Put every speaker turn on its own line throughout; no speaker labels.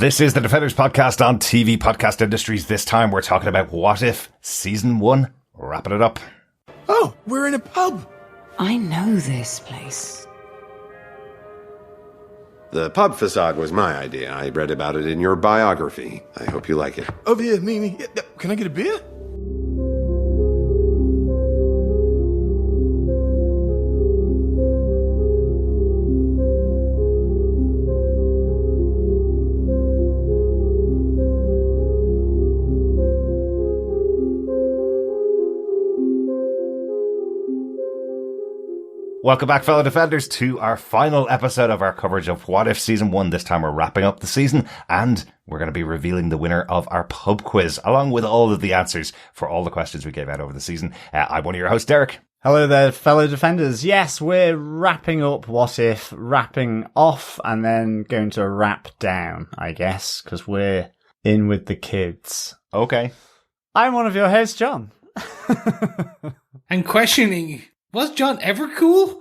This is the Defenders podcast on TV Podcast Industries. This time we're talking about What If Season 1. Wrapping it up.
Oh, we're in a pub.
I know this place.
The pub facade was my idea. I read about it in your biography. I hope you like it.
Over here, Mimi. Can I get a beer?
Welcome back, fellow Defenders, to our final episode of our coverage of What If Season 1. This time we're wrapping up the season, and we're going to be revealing the winner of our pub quiz, along with all of the answers for all the questions we gave out over the season. I'm one of your hosts, Derek.
Hello there, fellow Defenders. Yes, we're wrapping up What If, wrapping off, and then going to wrap down, I guess, because we're in with the kids.
Okay.
I'm one of your hosts, John.
I'm questioning... Was John ever cool?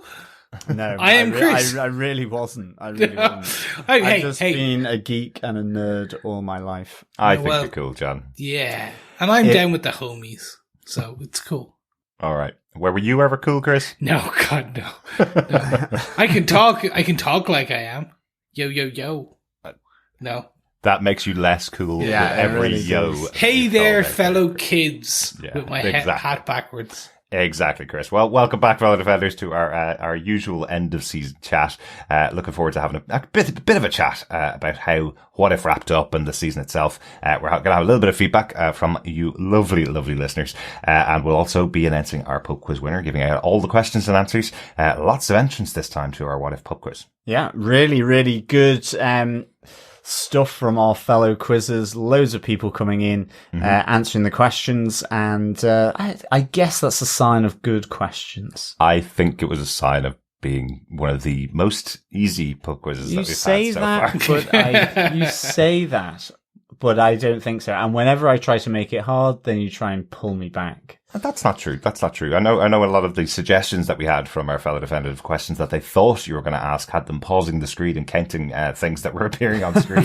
No,
I am Chris.
I really wasn't. I've just been a geek and a nerd all my life.
I think you're cool, John.
Yeah, and I'm down with the homies, so it's cool.
All right. Where were you ever cool, Chris?
No, God, no. I can talk like I am. Yo, yo, yo. No.
That makes you less cool.
Yeah,
every
really
yo.
does.
Hey there, fellow kids.
Yeah,
with my
exactly.
hat backwards.
Exactly, Chris. Well, welcome back, fellow Defenders, to our usual end of season chat. Looking forward to having a bit of a chat about how What If wrapped up and the season itself. We're going to have a little bit of feedback from you lovely, lovely listeners, and we'll also be announcing our pub quiz winner, giving out all the questions and answers. Lots of entrants this time to our What If pub quiz.
Yeah, really, really good stuff from our fellow quizzers. Loads of people coming in, answering the questions, and I guess that's a sign of good questions.
I think it was a sign of being one of the most easy pub quizzes that we've had so far.
You say that, but I don't think so. And whenever I try to make it hard, then you try and pull me back.
That's not true. That's not true. I know a lot of the suggestions that we had from our fellow Defenders of questions that they thought you were going to ask had them pausing the screen and counting things that were appearing on screen.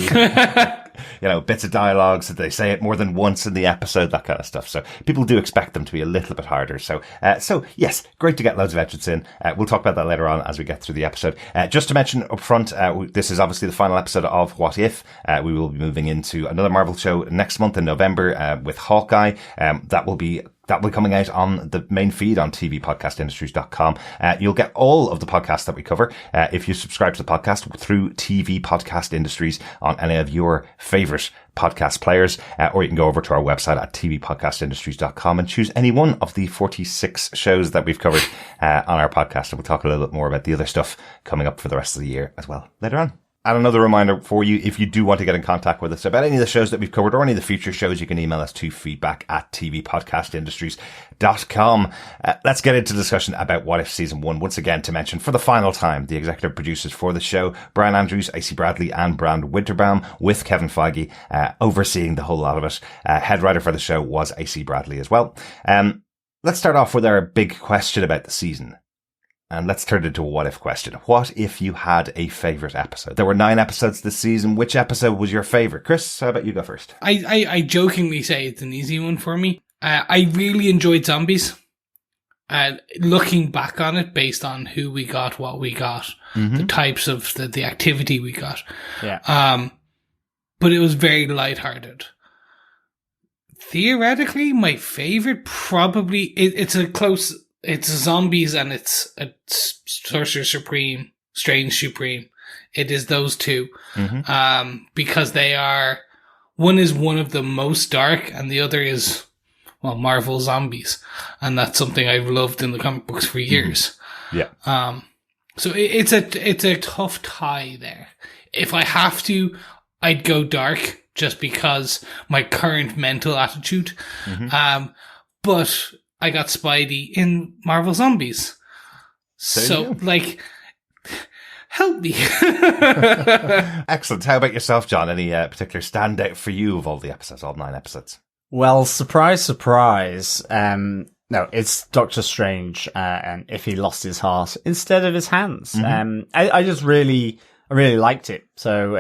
Bits of dialogues, that they say it more than once in the episode, that kind of stuff. So people do expect them to be a little bit harder. So yes, great to get loads of entrants in. We'll talk about that later on as we get through the episode. Just to mention up front, this is obviously the final episode of What If. We will be moving into another Marvel show next month in November with Hawkeye. That will be coming out on the main feed on tvpodcastindustries.com. You'll get all of the podcasts that we cover if you subscribe to the podcast through TV Podcast Industries on any of your favorite podcast players, or you can go over to our website at tvpodcastindustries.com and choose any one of the 46 shows that we've covered on our podcast. And we'll talk a little bit more about the other stuff coming up for the rest of the year as well later on. And another reminder for you, if you do want to get in contact with us about any of the shows that we've covered or any of the future shows, you can email us to feedback@tvpodcastindustries.com. Let's get into discussion about What If Season 1. Once again, to mention for the final time, the executive producers for the show, Bryan Andrews, AC Bradley and Brand Winderbaum, with Kevin Feige overseeing the whole lot of it. Head writer for the show was AC Bradley as well. Let's start off with our big question about the season. And let's turn it into a what if question. What if you had a favourite episode? There were 9 episodes this season. Which episode was your favourite? Chris, how about you go first?
I jokingly say it's an easy one for me. I really enjoyed Zombies. Looking back on it, based on who we got, what we got, the types of the activity we got.
Yeah.
But it was very lighthearted. Theoretically, my favourite probably, it's Zombies and it's a Sorcerer Supreme, Strange Supreme. It is those two. Because they are, one is one of the most dark and the other is, well, Marvel Zombies. And that's something I've loved in the comic books for years.
Yeah.
So it's a tough tie there. If I have to, I'd go dark just because my current mental attitude. But I got Spidey in Marvel Zombies. So, help me.
Excellent. How about yourself, John? Any particular standout for you of all the episodes, all 9 episodes?
Well, surprise, surprise. No, it's Doctor Strange, and if he lost his heart instead of his hands. I just really really liked it. So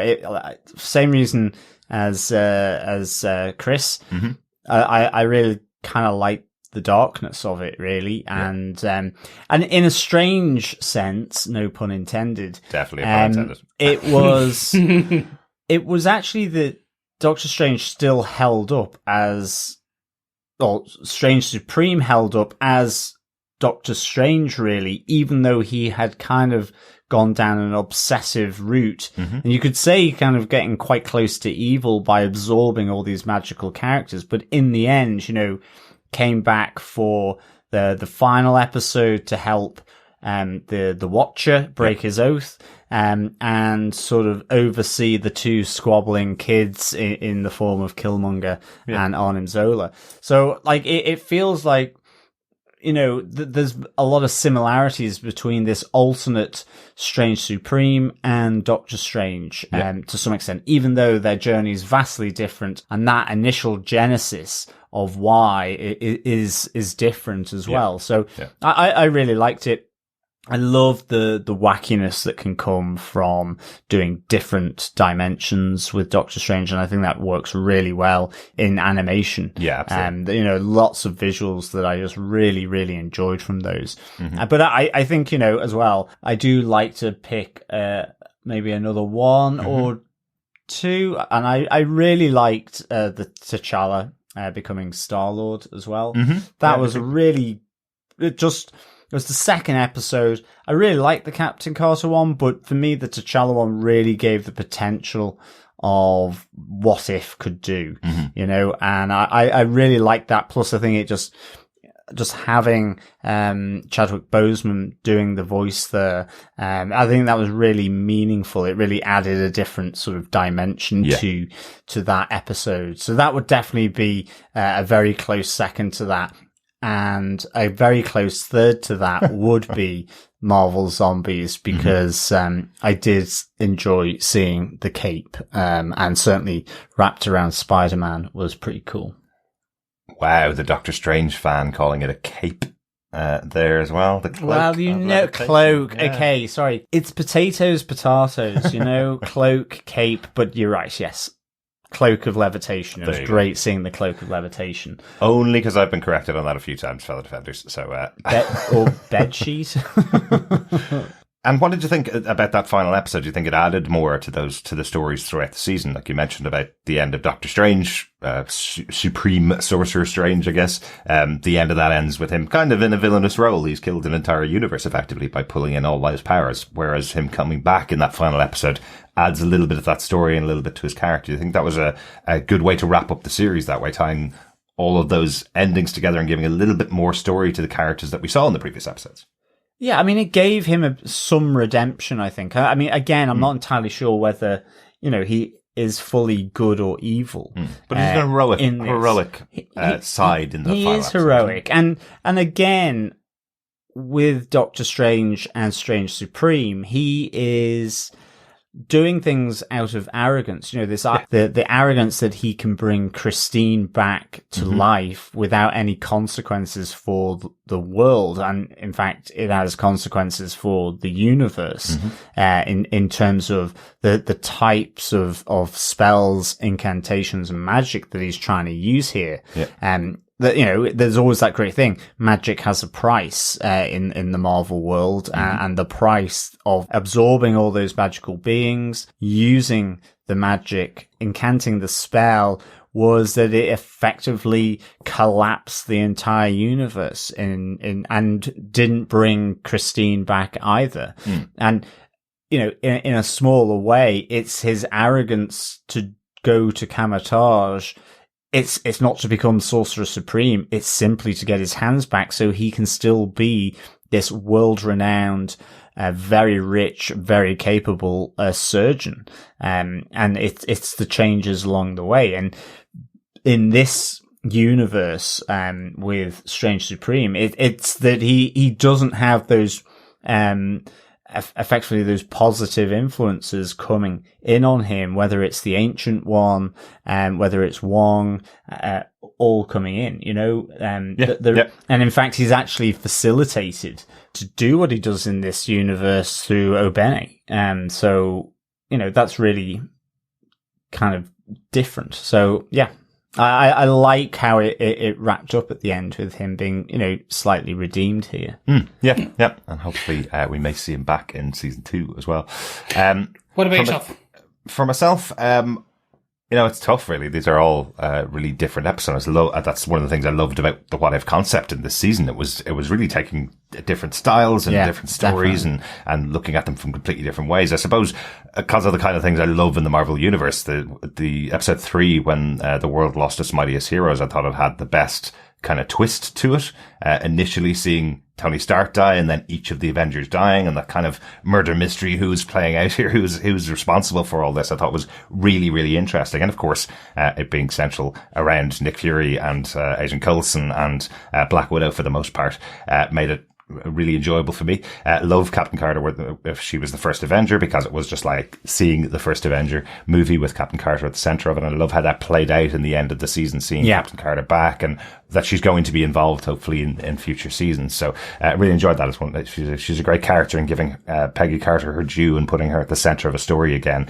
same reason as Chris.
Mm-hmm.
I really kind of like the darkness of it, really, and in a strange sense, no pun intended.
Definitely a pun intended.
It was actually that Doctor Strange still held up as, or Strange Supreme held up as Doctor Strange, really, even though he had kind of gone down an obsessive route.
Mm-hmm.
And you could say kind of getting quite close to evil by absorbing all these magical characters. But in the end, came back for the final episode to help the Watcher break his oath, and sort of oversee the two squabbling kids in the form of Killmonger and Arnim Zola. So like it feels like, there's a lot of similarities between this alternate Strange Supreme and Doctor Strange, to some extent, even though their journey is vastly different, and that initial genesis of why is different as well. So I really liked it. I love the wackiness that can come from doing different dimensions with Doctor Strange, and I think that works really well in animation.
Yeah, absolutely.
And lots of visuals that I just really, really enjoyed from those. Mm-hmm. But I think as well, I do like to pick maybe another one or two, and I really liked the T'Challa becoming Star-Lord as well.
Mm-hmm.
That was really it was the second episode. I really liked the Captain Carter one, but for me, the T'Challa one really gave the potential of what if could do, and I really liked that. Plus, I think it just having Chadwick Boseman doing the voice there, I think that was really meaningful. It really added a different sort of dimension to that episode. So that would definitely be a very close second to that. And a very close third to that would be Marvel Zombies, because I did enjoy seeing the cape, and certainly wrapped around Spider-Man was pretty cool.
Wow, the Doctor Strange fan calling it a cape there as well. The cloak.
Well, cloak. Yeah. Okay, sorry. It's potatoes, cloak, cape, but you're right, yes. Cloak of Levitation. It was great seeing the Cloak of Levitation.
Only because I've been corrected on that a few times, fellow defenders. So,
or bedsheet.
And what did you think about that final episode? Do you think it added more to the stories throughout the season? Like you mentioned about the end of Doctor Strange, Supreme Sorcerer Strange, I guess. The end of that ends with him kind of in a villainous role. He's killed an entire universe effectively by pulling in all those powers, whereas him coming back in that final episode adds a little bit of that story and a little bit to his character. Do you think that was a good way to wrap up the series that way, tying all of those endings together and giving a little bit more story to the characters that we saw in the previous episodes?
Yeah, I mean, it gave him some redemption, I think. I mean, again, I'm not entirely sure whether, he is fully good or evil.
But he's an heroic side in the final episode. He is
heroic. And again, with Doctor Strange and Strange Supreme, he is doing things out of arrogance, the arrogance that he can bring Christine back to life without any consequences for the world, and in fact, it has consequences for the universe, in terms of the types of spells, incantations, and magic that he's trying to use here. There's always that great thing. Magic has a price in the Marvel world, and the price of absorbing all those magical beings, using the magic, incanting the spell, was that it effectively collapsed the entire universe and didn't bring Christine back either. And in a smaller way, it's his arrogance to go to Kamar-Taj. It's not to become Sorcerer Supreme. It's simply to get his hands back so he can still be this world-renowned, very rich, very capable surgeon. And it's the changes along the way. And in this universe, with Strange Supreme, it's that he doesn't have those effectively those positive influences coming in on him, whether it's the Ancient One, whether it's Wong, all coming in, and in fact, he's actually facilitated to do what he does in this universe through Obene. So that's really kind of different. So yeah, I like how it wrapped up at the end with him being, slightly redeemed here.
Yeah. And hopefully we may see him back in season 2 as well.
What about yourself?
For myself, it's tough, really. These are all really different episodes. That's one of the things I loved about the What If concept in this season. It was really taking different styles and different stories and looking at them from completely different ways. I suppose because of the kind of things I love in the Marvel Universe, the episode 3, when the world lost its mightiest heroes, I thought it had the best kind of twist to it. Initially seeing Tony Stark die and then each of the Avengers dying, and that kind of murder mystery who's playing out here, who's responsible for all this, I thought was really, really interesting. And of course, it being central around Nick Fury and Agent Coulson and Black Widow for the most part, made it really enjoyable for me. Love Captain Carter if she was the first Avenger, because it was just like seeing the first Avenger movie with Captain Carter at the center of it. And I love how that played out in the end of the season, seeing Captain Carter back, and that she's going to be involved hopefully in future seasons. So I really enjoyed that as one. She's a great character, and giving Peggy Carter her due and putting her at the center of a story again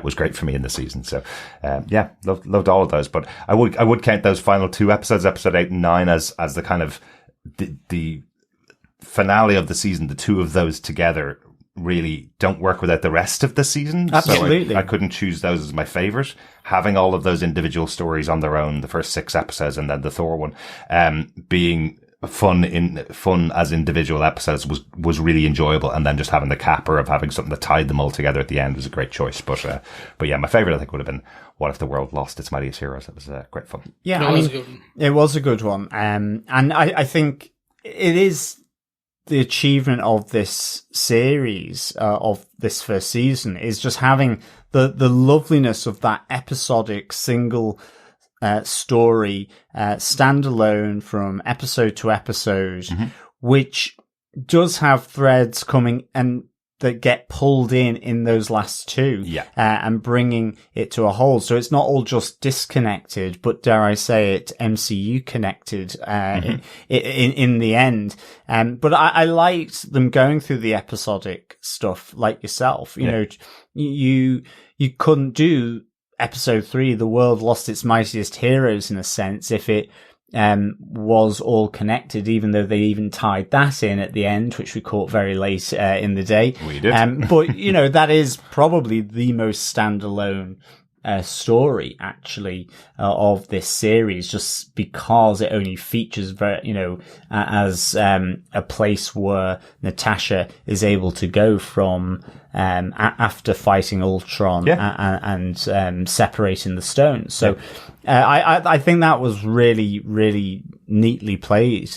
was great for me in the season. So loved all of those. But I would count those final 2 episodes, episode 8 and 9, as the kind of the finale of the season. The 2 of those together really don't work without the rest of the season.
Absolutely.
So I couldn't choose those as my favorite. Having all of those individual stories on their own, the first 6 episodes and then the Thor one, being fun as individual episodes was really enjoyable. And then just having the capper of having something that tied them all together at the end was a great choice. But yeah, my favorite I think would have been What If the World Lost Its Mightiest Heroes. It was great fun.
Yeah, it was a good one. And I think it is the achievement of this series, of this first season, is just having the loveliness of that episodic single story, standalone from episode to episode, which does have threads coming and that get pulled in those last 2, and bringing it to a whole. So it's not all just disconnected, but dare I say it, MCU connected, in the end. But I liked them going through the episodic stuff like yourself. You couldn't do episode 3, The World Lost Its Mightiest Heroes, in a sense, if it was all connected, even though they even tied that in at the end, which we caught very late in the day.
We did.
But, that is probably the most standalone story, actually, of this series, just because it only features, as a place where Natasha is able to go from after fighting Ultron and separating the stones. So I think that was really, really neatly played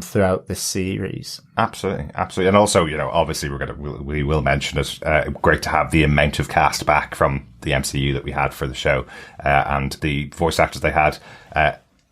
throughout this series.
Absolutely. And also, obviously we will mention it. Great to have the amount of cast back from the MCU that we had for the show, and the voice actors they had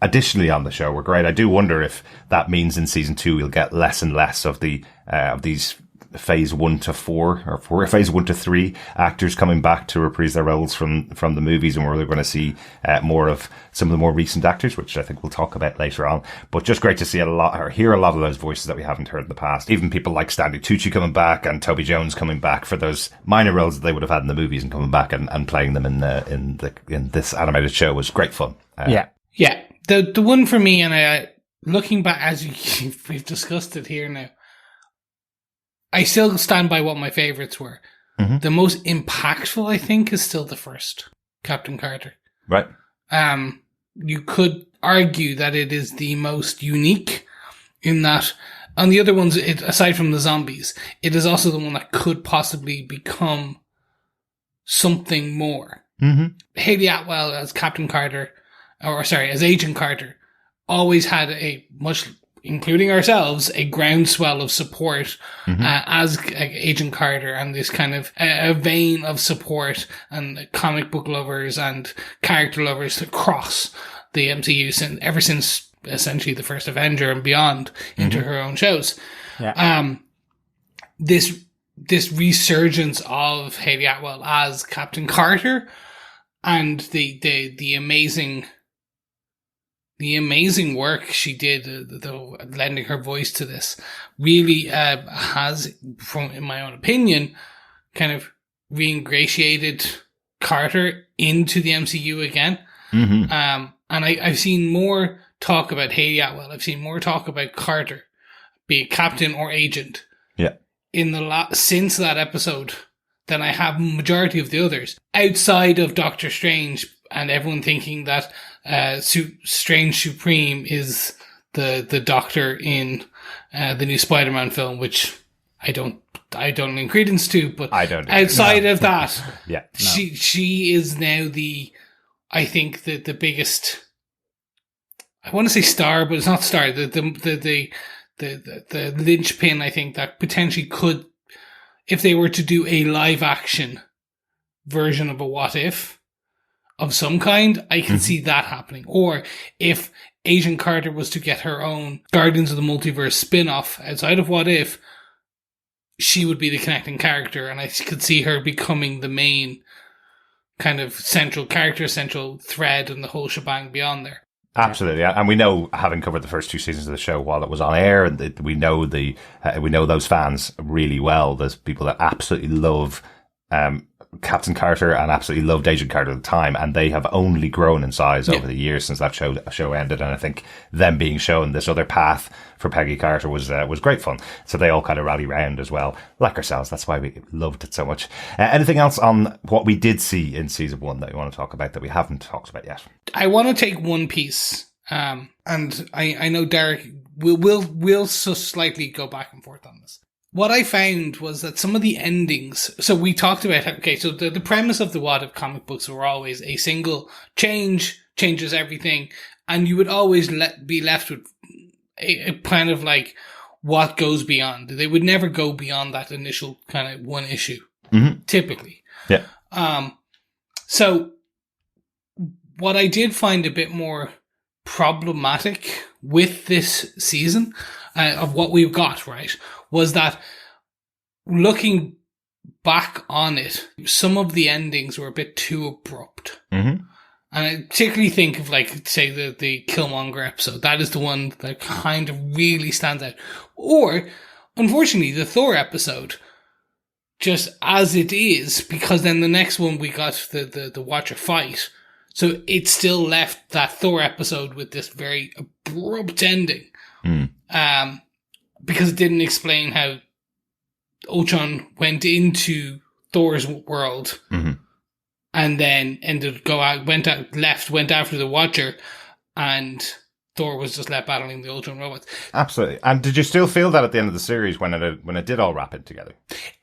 additionally on the show were great. I do wonder if that means in season 2 we'll get less and less of these phase 1 to 4 or phase 1 to 3 actors coming back to reprise their roles from the movies, and we're going to see more of some of the more recent actors, which I think we'll talk about later on. But just great to see hear a lot of those voices that we haven't heard in the past. Even people like Stanley Tucci coming back and Toby Jones coming back for those minor roles that they would have had in the movies, and coming back and playing them in this animated show was great fun.
The one for me, and I looking back as we've discussed it here now, I still stand by what my favorites were. The most impactful, I think, is still the first Captain Carter.
Right.
You could argue that it is the most unique in that on the other ones, aside from the zombies, it is also the one that could possibly become something more. Haley Atwell as Captain Carter, as Agent Carter, always had including ourselves, a groundswell of support as Agent Carter, and this kind of a vein of support and comic book lovers and character lovers across the MCU ever since essentially the first Avenger and beyond into her own shows. This resurgence of Haley Atwell as Captain Carter and the amazing work she did, lending her voice to this, really has, in my own opinion, kind of reingratiated Carter into the MCU again.
Mm-hmm.
And I've seen more talk about Haley Atwell. I've seen more talk about Carter, be it captain or agent,
Yeah.
in the since that episode than I have majority of the others. Outside of Doctor Strange and everyone thinking that Strange Supreme is the Doctor in the new Spider-Man film, which I don't lend credence to, but
I don't
outside of that,
Yeah.
she is now I think the biggest, I want to say star, but it's not star, the linchpin, I think, that potentially could, if they were to do a live action version of a What If of some kind, I can see that happening. Or if Agent Carter was to get her own Guardians of the Multiverse spin-off outside of What If, she would be the connecting character, and I could see her becoming the main kind of central character, central thread, and the whole shebang beyond there.
Absolutely, and we know, having covered the first 2 seasons of the show while it was on air, and we know those fans really well. There's people that absolutely love Captain Carter and absolutely loved Agent Carter at the time, and they have only grown in size over the years since that show ended. And I think them being shown this other path for Peggy Carter was great fun. So they all kind of rally round as well, like ourselves. That's why we loved it so much. Anything else on what we did see in season 1 that you want to talk about that we haven't talked about yet?
I want to take one piece, and I know Derek will so slightly go back and forth on this. What I found was that some of the endings, so we talked about, okay, so the premise of the What If comic books were always a single changes everything, and you would always be left with a kind of like what goes beyond. They would never go beyond that initial kind of one issue, typically.
Yeah.
So what I did find a bit more problematic with this season of what we've got, right, was that looking back on it, some of the endings were a bit too abrupt. Mm-hmm. And I particularly think of, like, say, the Killmonger episode. That is the one that kind of really stands out. Or, unfortunately, the Thor episode, just as it is, because then the next one we got the Watcher fight. So it still left that Thor episode with this very abrupt ending. Because it didn't explain how Ultron went into Thor's world and then went after the Watcher, and Thor was just left battling the Ultron robots.
Absolutely. And did you still feel that at the end of the series when it did all wrap it together?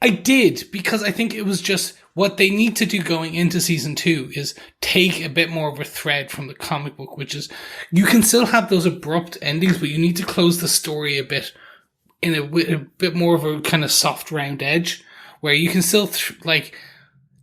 I did, because I think it was just what they need to do going into season 2 is take a bit more of a thread from the comic book, which is you can still have those abrupt endings, but you need to close the story a bit in a bit more of a kind of soft round edge, where you can still the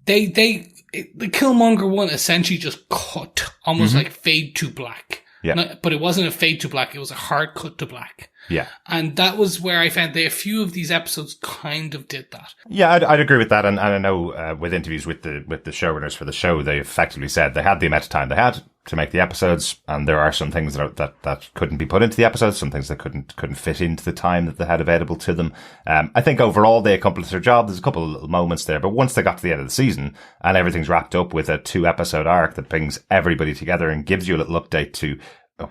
Killmonger one essentially just cut almost like fade to black.
Yeah.
But it wasn't a fade to black, it was a hard cut to black.
Yeah.
And that was where I found that a few of these episodes kind of did that.
Yeah, I'd agree with that. And I know with interviews with the showrunners for the show, they effectively said they had the amount of time they had to make the episodes, and there are some things that couldn't be put into the episodes, some things that couldn't fit into the time that they had available to them. I think overall they accomplished their job. There's a couple of little moments there, but once they got to the end of the season and everything's wrapped up with a 2-episode arc that brings everybody together and gives you a little update to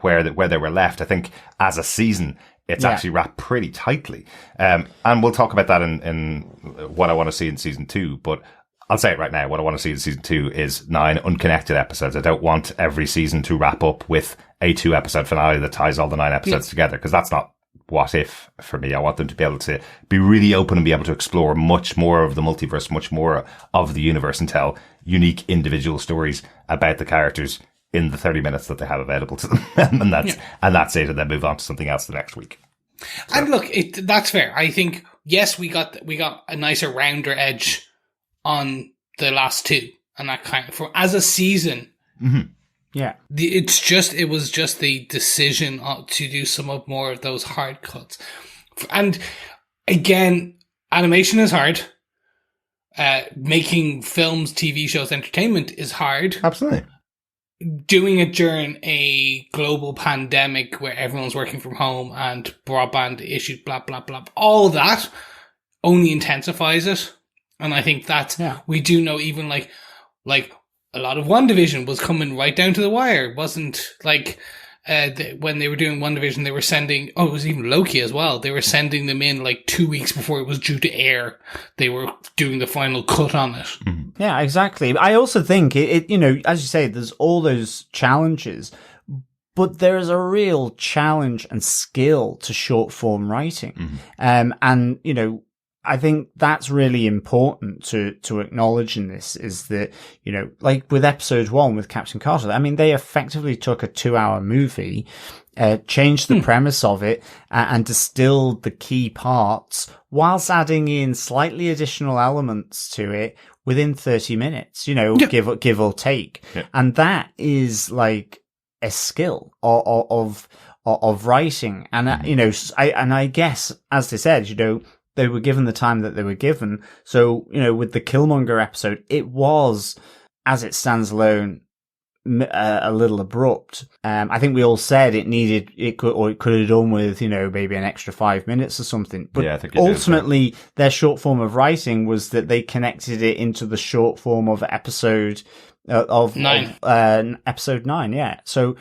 where they were left, I think as a season, it's actually wrapped pretty tightly. And we'll talk about that in what I want to see in season 2, but I'll say it right now. What I want to see in season 2 is 9 unconnected episodes. I don't want every season to wrap up with a 2-episode finale that ties all the 9 episodes together, because that's not What If for me. I want them to be able to be really open and be able to explore much more of the multiverse, much more of the universe, and tell unique individual stories about the characters in the 30 minutes that they have available to them. and that's it. And then move on to something else the next week. So.
And look, that's fair. I think, yes, we got a nicer, rounder edge on the last 2, and that kind of, as a season.
Mm-hmm. Yeah.
It was just the decision to do some of more of those hard cuts. And again, animation is hard. Making films, TV shows, entertainment is hard.
Absolutely.
Doing it during a global pandemic where everyone's working from home and broadband issues, blah, blah, blah, all that only intensifies it. And I think that's, we do know even like a lot of WandaVision was coming right down to the wire. It wasn't like, when they were doing WandaVision, they were sending, it was even Loki as well. They were sending them in like 2 weeks before it was due to air. They were doing the final cut on it.
Mm-hmm.
Yeah, exactly. I also think it, as you say, there's all those challenges, but there is a real challenge and skill to short form writing. And, I think that's really important to acknowledge in this, is that, like with episode 1 with Captain Carter, I mean, they effectively took a 2-hour movie, changed the premise of it, and distilled the key parts whilst adding in slightly additional elements to it within 30 minutes, give or take. Yeah. And that is like a skill of writing. And, I guess, as they said, they were given the time that they were given. So, with the Killmonger episode, it was, as it stands alone, a little abrupt. I think we all said it could have done with, maybe an extra 5 minutes or something. But yeah, I think ultimately, their short form of writing was that they connected it into the short form of episode 9. Episode 9, yeah. So,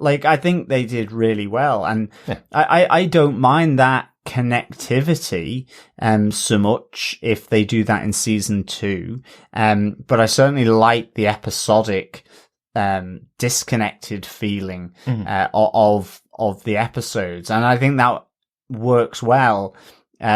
I think they did really well. And I don't mind that connectivity so much if they do that in season 2, but I certainly like the episodic disconnected feeling of the episodes, and I think that works well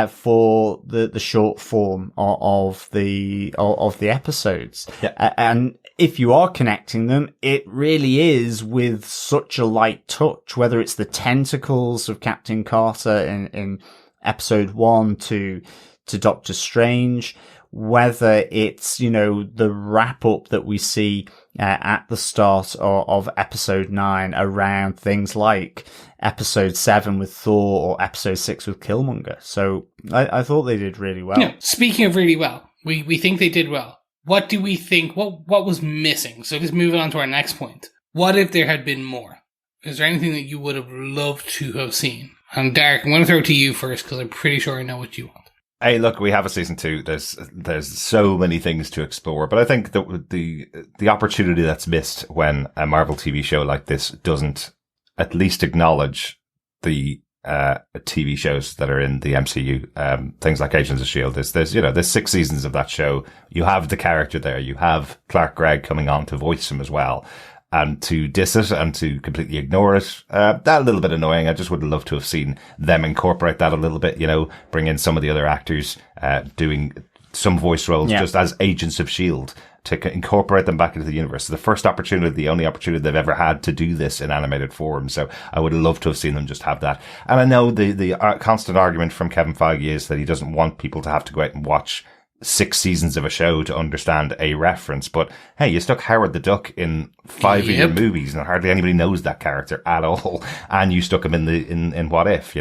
for the short form of the episodes. And if you are connecting them, it really is with such a light touch, whether it's the tentacles of Captain Carter in episode 1 to Doctor Strange, whether it's, the wrap up that we see at the start of episode 9 around things like episode 7 with Thor or episode 6 with Killmonger. So I thought they did really well.
Yeah, speaking of really well, we think they did well. What do we think? What was missing? So let's move on to our next point. What if there had been more? Is there anything that you would have loved to have seen? And Derek, I'm going to throw it to you first because I'm pretty sure I know what you want.
Hey, look, we have a season 2. There's so many things to explore, but I think that the opportunity that's missed when a Marvel TV show like this doesn't at least acknowledge the TV shows that are in the MCU, things like Agents of S.H.I.E.L.D. There's 6 seasons of that show. You have the character there. You have Clark Gregg coming on to voice him as well. And to diss it and to completely ignore it, that a little bit annoying. I just would have loved to have seen them incorporate that a little bit, bring in some of the other actors, doing some voice roles just as Agents of S.H.I.E.L.D. to incorporate them back into the universe. So the first opportunity, the only opportunity they've ever had to do this in animated form. So I would have loved to have seen them just have that. And I know the constant argument from Kevin Feige is that he doesn't want people to have to go out and watch 6 seasons of a show to understand a reference. But hey, you stuck Howard the Duck in 5 of your movies and hardly anybody knows that character at all. And you stuck him in What If,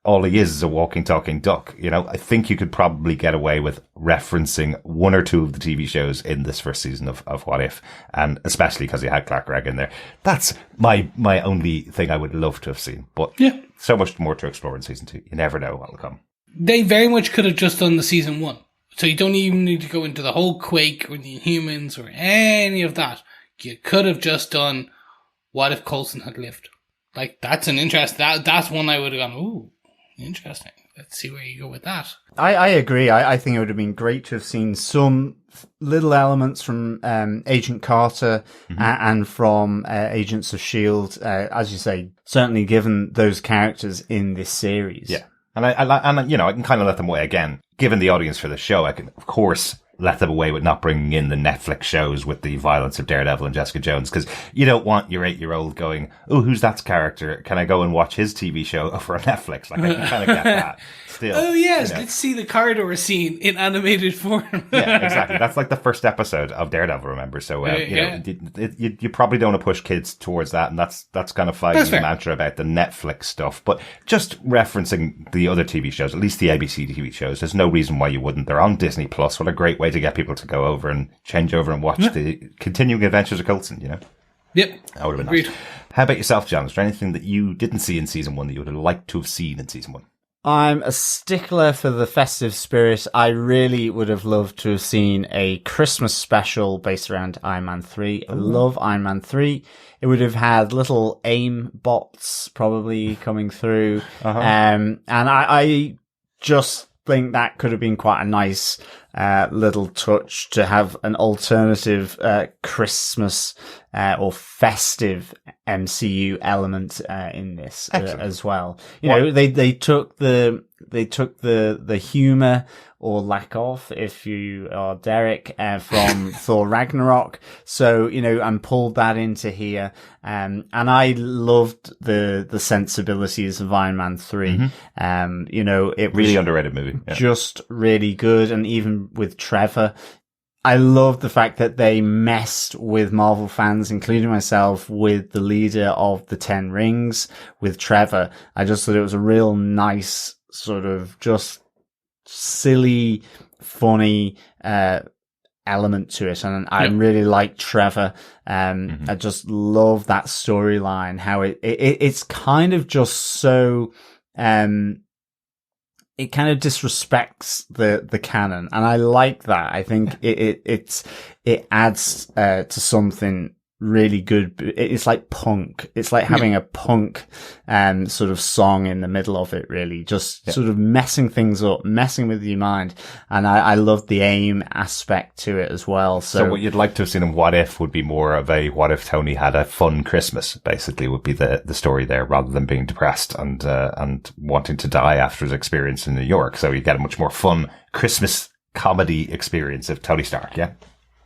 all he is a walking, talking duck. I think you could probably get away with referencing 1 or 2 of the TV shows in this first season of What If. And especially because you had Clark Gregg in there. That's my only thing I would love to have seen. But so much more to explore in season 2. You never know what'll come.
They very much could have just done the season 1. So you don't even need to go into the whole Quake or the Inhumans or any of that. You could have just done What If Coulson Had Lived. That's an interest. That's one I would have gone, ooh, interesting. Let's see where you go with that.
I agree. I think it would have been great to have seen some little elements from Agent Carter and from Agents of S.H.I.E.L.D. As you say, certainly given those characters in this series.
Yeah. And I can kind of let them away again. Given the audience for the show, I can, of course, let them away with not bringing in the Netflix shows with the violence of Daredevil and Jessica Jones, because you don't want your 8-year-old going, oh, who's that character? Can I go and watch his TV show for Netflix? I can kind of get that. Still,
oh, yes, let's see the corridor scene in animated form.
Yeah, exactly. That's like the first episode of Daredevil, remember? So, you probably don't want to push kids towards that, and that's kind of Feige's mantra about the Netflix stuff. But just referencing the other TV shows, at least the ABC TV shows, there's no reason why you wouldn't. They're on Disney Plus. What a great way to get people to go over and change over and watch the continuing adventures of Coulson,
Yep.
That would have been nice. How about yourself, John? Is there anything that you didn't see in season 1 that you would have liked to have seen in season 1?
I'm a stickler for the festive spirit. I really would have loved to have seen a Christmas special based around Iron Man 3. I love Iron Man 3. It would have had little AIM bots probably coming through. And I just think that could have been quite a nice little touch to have an alternative Christmas or festive MCU element in this as well. You know, they took the humor or lack of, if you are Derek, from Thor Ragnarok. So, you know, and pulled that into here. And I loved the sensibilities of Iron Man 3. You know, it was
really underrated movie. Yeah.
Just really good. And even with Trevor, I love the fact that they messed with Marvel fans, including myself, with the leader of the Ten Rings, with Trevor. I just thought it was a real nice sort of just silly, funny element to it. And I really like Trevor. I just love that storyline, how it's kind of just so... it kind of disrespects the canon, and I like that. I think it adds to something really good. It's like punk. It's like having a punk sort of song in the middle of it, really, just sort of messing things up, messing with your mind. And I love the AIM aspect to it as well.
So what you'd like to have seen in What If would be more of a what if Tony had a fun Christmas, basically, would be the story there, rather than being depressed and wanting to die after his experience in New York. So you get a much more fun Christmas comedy experience of Tony Stark, yeah?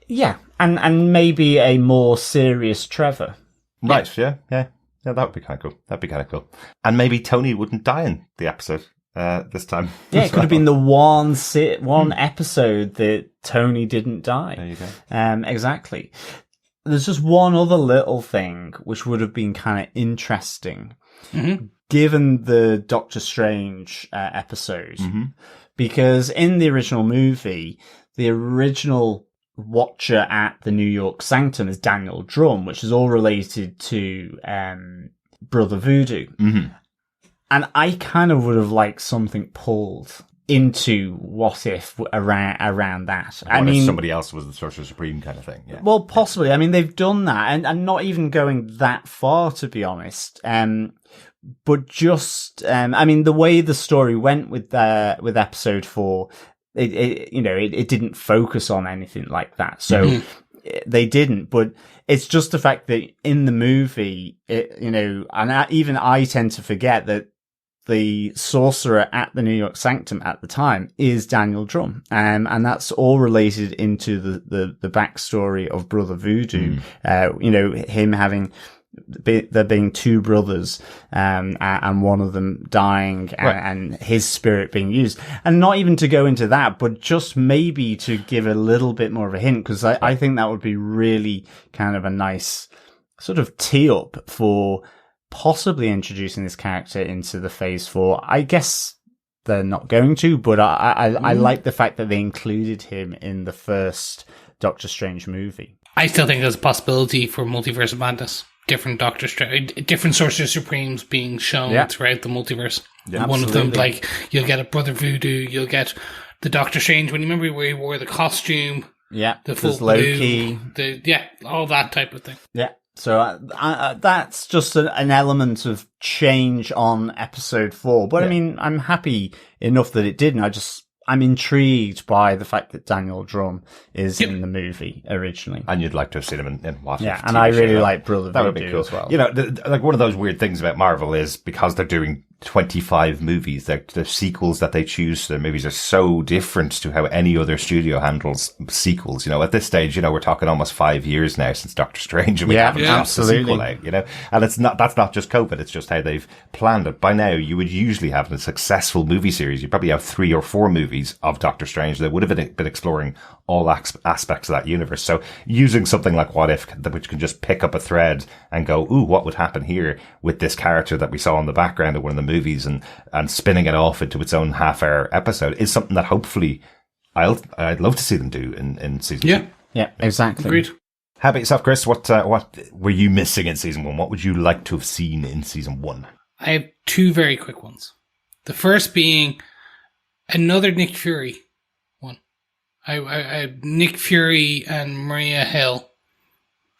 Yeah, and maybe a more serious Trevor.
Right, yeah, that would be kind of cool. And maybe Tony wouldn't die in the episode this time.
Yeah, it could have been the one episode that Tony didn't die.
There you go.
Exactly. There's just one other little thing which would have been kind of interesting, given the Doctor Strange episode, because in the original movie, the original Watcher at the New York Sanctum is Daniel Drum, which is all related to Brother Voodoo. And I kind of would have liked something pulled into What If around that.
I mean, somebody else was the Sorcerer Supreme kind of thing. Yeah.
Well, possibly. I mean, they've done that, and not even going that far, to be honest. But just, I mean, the way the story went with episode 4. It didn't focus on anything like that. So they didn't, but it's just the fact that in the movie, even I tend to forget that the sorcerer at the New York Sanctum at the time is Daniel Drum. And that's all related into the backstory of Brother Voodoo. Him having, there being two brothers, and one of them dying, and his spirit being used. And not even to go into that, but just maybe to give a little bit more of a hint, because I think that would be really kind of a nice sort of tee up for possibly introducing this character into the Phase 4. I guess they're not going to, but I like the fact that they included him in the first Doctor Strange movie.
I still think there's a possibility for Multiverse of Madness. Different Doctor Strange, different Sorcerer Supremes being shown throughout the multiverse. Yeah, one of them, like, you'll get a Brother Voodoo, you'll get the Doctor Strange, when you remember where he wore the costume, the full
Loki,
all that type of thing.
Yeah, so that's just an element of change on episode 4. But I mean, I'm happy enough that it didn't. I'm intrigued by the fact that Daniel Drum is in the movie originally.
And you'd like to have seen him in What If.
Yeah, and I really like Brother Voodoo.
That would be cool
as well.
You know, like one of those weird things about Marvel is because they're doing 25 movies, the sequels that they choose to their movies are so different to how any other studio handles sequels. You know, at this stage, we're talking almost 5 years now since Doctor Strange, and we haven't got the sequel out, and that's not just COVID, it's just how they've planned it. By now, you would usually have a successful movie series. You probably have 3 or 4 movies of Doctor Strange that would have been exploring all aspects of that universe. So using something like What If, which can just pick up a thread and go, ooh, what would happen here with this character that we saw in the background of one of the movies, and spinning it off into its own half-hour episode, is something that hopefully I'd love to see them do in season 2.
Yeah, exactly.
Agreed.
How about yourself, Chris? What were you missing in season 1? What would you like to have seen in season 1?
I have 2 very quick ones. The first being another Nick Fury one. Nick Fury and Maria Hill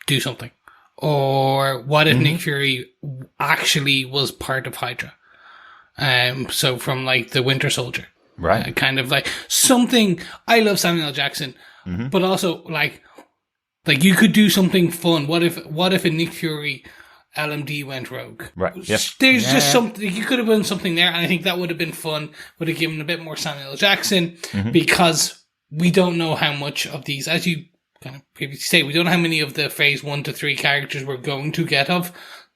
do something. Or what if Nick Fury actually was part of Hydra? So from like the Winter Soldier.
Right.
Kind of like something. I love Samuel L. Jackson, but also like you could do something fun. What if a Nick Fury LMD went rogue?
Right. Yep.
There's just something you could have done something there, and I think that would have been fun. Would have given a bit more Samuel L. Jackson because we don't know how much of these, as you kind of previously say, we don't know how many of the phase 1 to 3 characters we're going to get of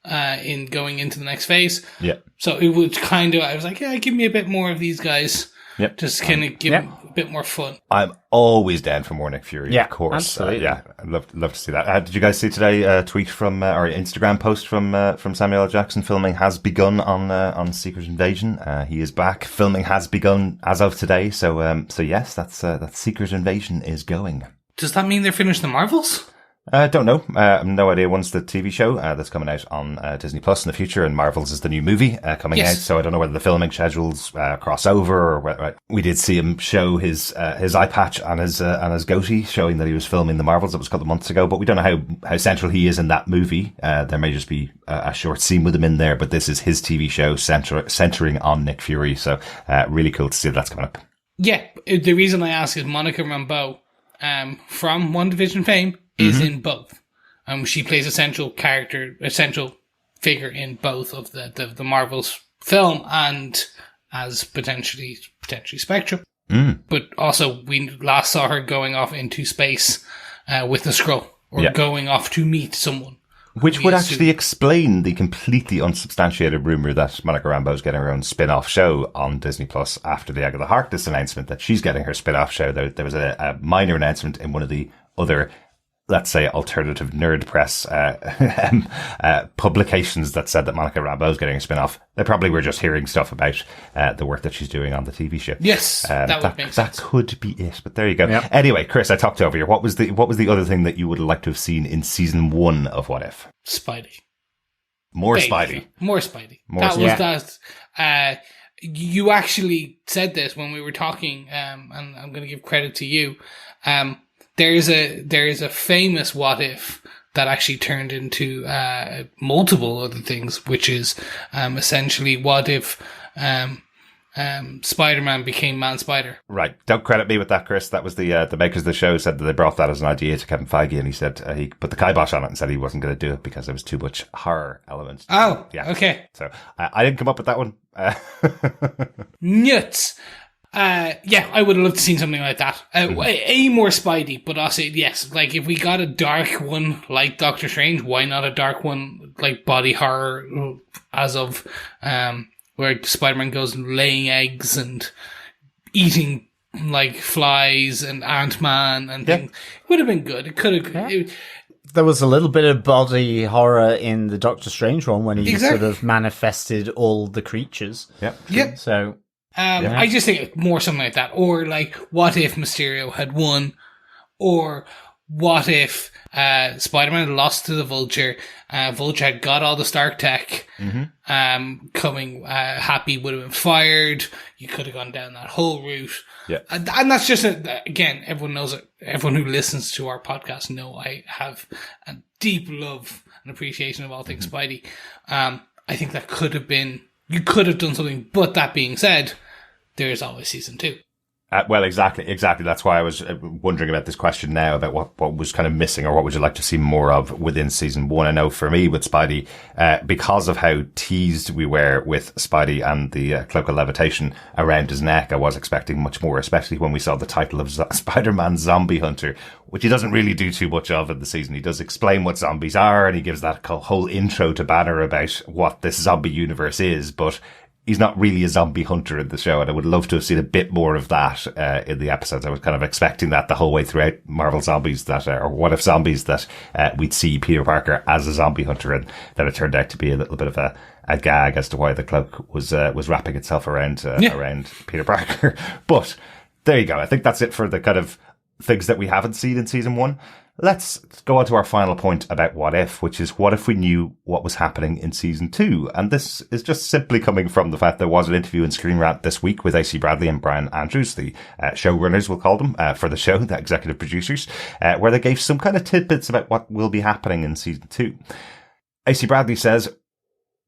in going into the next phase.
Yeah.
So it would kind of, I was like, yeah, give me a bit more of these guys.
Yep.
Just kind of give them a bit more fun.
I'm always down for more Nick Fury, of course.
Absolutely.
Yeah, I'd love to see that. Did you guys see today a tweet from, or Instagram post from Samuel L. Jackson? Filming has begun on Secret Invasion. He is back. Filming has begun as of today. So yes, that Secret Invasion is going.
Does that mean they're finished the Marvels?
Don't know. No idea. One's the TV show that's coming out on Disney Plus in the future, and Marvel's is the new movie coming out. So I don't know whether the filming schedules cross over, or whether, we did see him show his eye patch and his goatee, showing that he was filming the Marvels. That was a couple of months ago, but we don't know how central he is in that movie. There may just be a short scene with him in there, but this is his TV show centering on Nick Fury. So really cool to see that's coming up.
Yeah, the reason I ask is Monica Rambeau from WandaVision fame is in both. She plays a central figure in both of the Marvel's film and as potentially Spectrum. But also we last saw her going off into space with the Skrull, or going off to meet someone.
Which would actually explain the completely unsubstantiated rumour that Monica Rambeau is getting her own spin-off show on Disney Plus after the Agatha Harkness announcement that she's getting her spin-off show. There was a minor announcement in one of the other, let's say, alternative nerd press publications that said that Monica Rambeau is getting a spin-off. They probably were just hearing stuff about the work that she's doing on the TV show.
Yes, that would make sense.
That could be it, but there you go.
Yep.
Anyway, Chris, I talked over you. What was the other thing that you would like to have seen in season 1 of What If?
Spidey.
More
Basically.
Spidey.
More Spidey.
More
That
Spidey.
was that. You actually said this when we were talking, and I'm going to give credit to you. There is a famous What If that actually turned into multiple other things, which is essentially what if Spider-Man became Man-Spider.
Right. Don't credit me with that, Chris. That was the makers of the show said that they brought that as an idea to Kevin Feige, and he said he put the kibosh on it and said he wasn't going to do it because there was too much horror elements.
Oh,
yeah.
Okay.
So I didn't come up with that one.
Nuts. Yeah, I would have loved to seen something like that. A more Spidey, but also, yes, like if we got a dark one like Doctor Strange, why not a dark one like body horror as of where Spider-Man goes laying eggs and eating like flies and Ant-Man and things. It would have been good. It could have...
There was a little bit of body horror in the Doctor Strange one when he
Exactly.
sort of manifested all the creatures.
Yep.
So...
I just think more something like that. Or like, what if Mysterio had won? Or what if Spider-Man lost to the Vulture? Vulture had got all the Stark tech. Coming Happy would have been fired. You could have gone down that whole route.
Yeah.
And that's just, again, everyone knows it. Everyone who listens to our podcast know I have a deep love and appreciation of all things Spidey. I think that could have been, you could have done something, but that being said, there is always season 2.
Well, exactly. That's why I was wondering about this question now about what was kind of missing, or what would you like to see more of within season 1. I know for me with Spidey, because of how teased we were with Spidey and the cloak of levitation around his neck, I was expecting much more, especially when we saw the title of Spider-Man Zombie Hunter, which he doesn't really do too much of in the season. He does explain what zombies are, and he gives that whole intro to Banner about what this zombie universe is, but he's not really a zombie hunter in the show, and I would love to have seen a bit more of that in the episodes. I was kind of expecting that the whole way throughout Marvel Zombies, that or What If Zombies, that we'd see Peter Parker as a zombie hunter, and then it turned out to be a little bit of a gag as to why the cloak was wrapping itself around Peter Parker. But there you go. I think that's it for the kind of things that we haven't seen in season 1. let's go on to our final point about what if, which is what if we knew what was happening in season 2? And this is just simply coming from the fact there was an interview in Screen Rant this week with AC Bradley and Bryan Andrews, the showrunners, we'll call them, for the show, the executive producers, where they gave some kind of tidbits about what will be happening in season 2. AC Bradley says,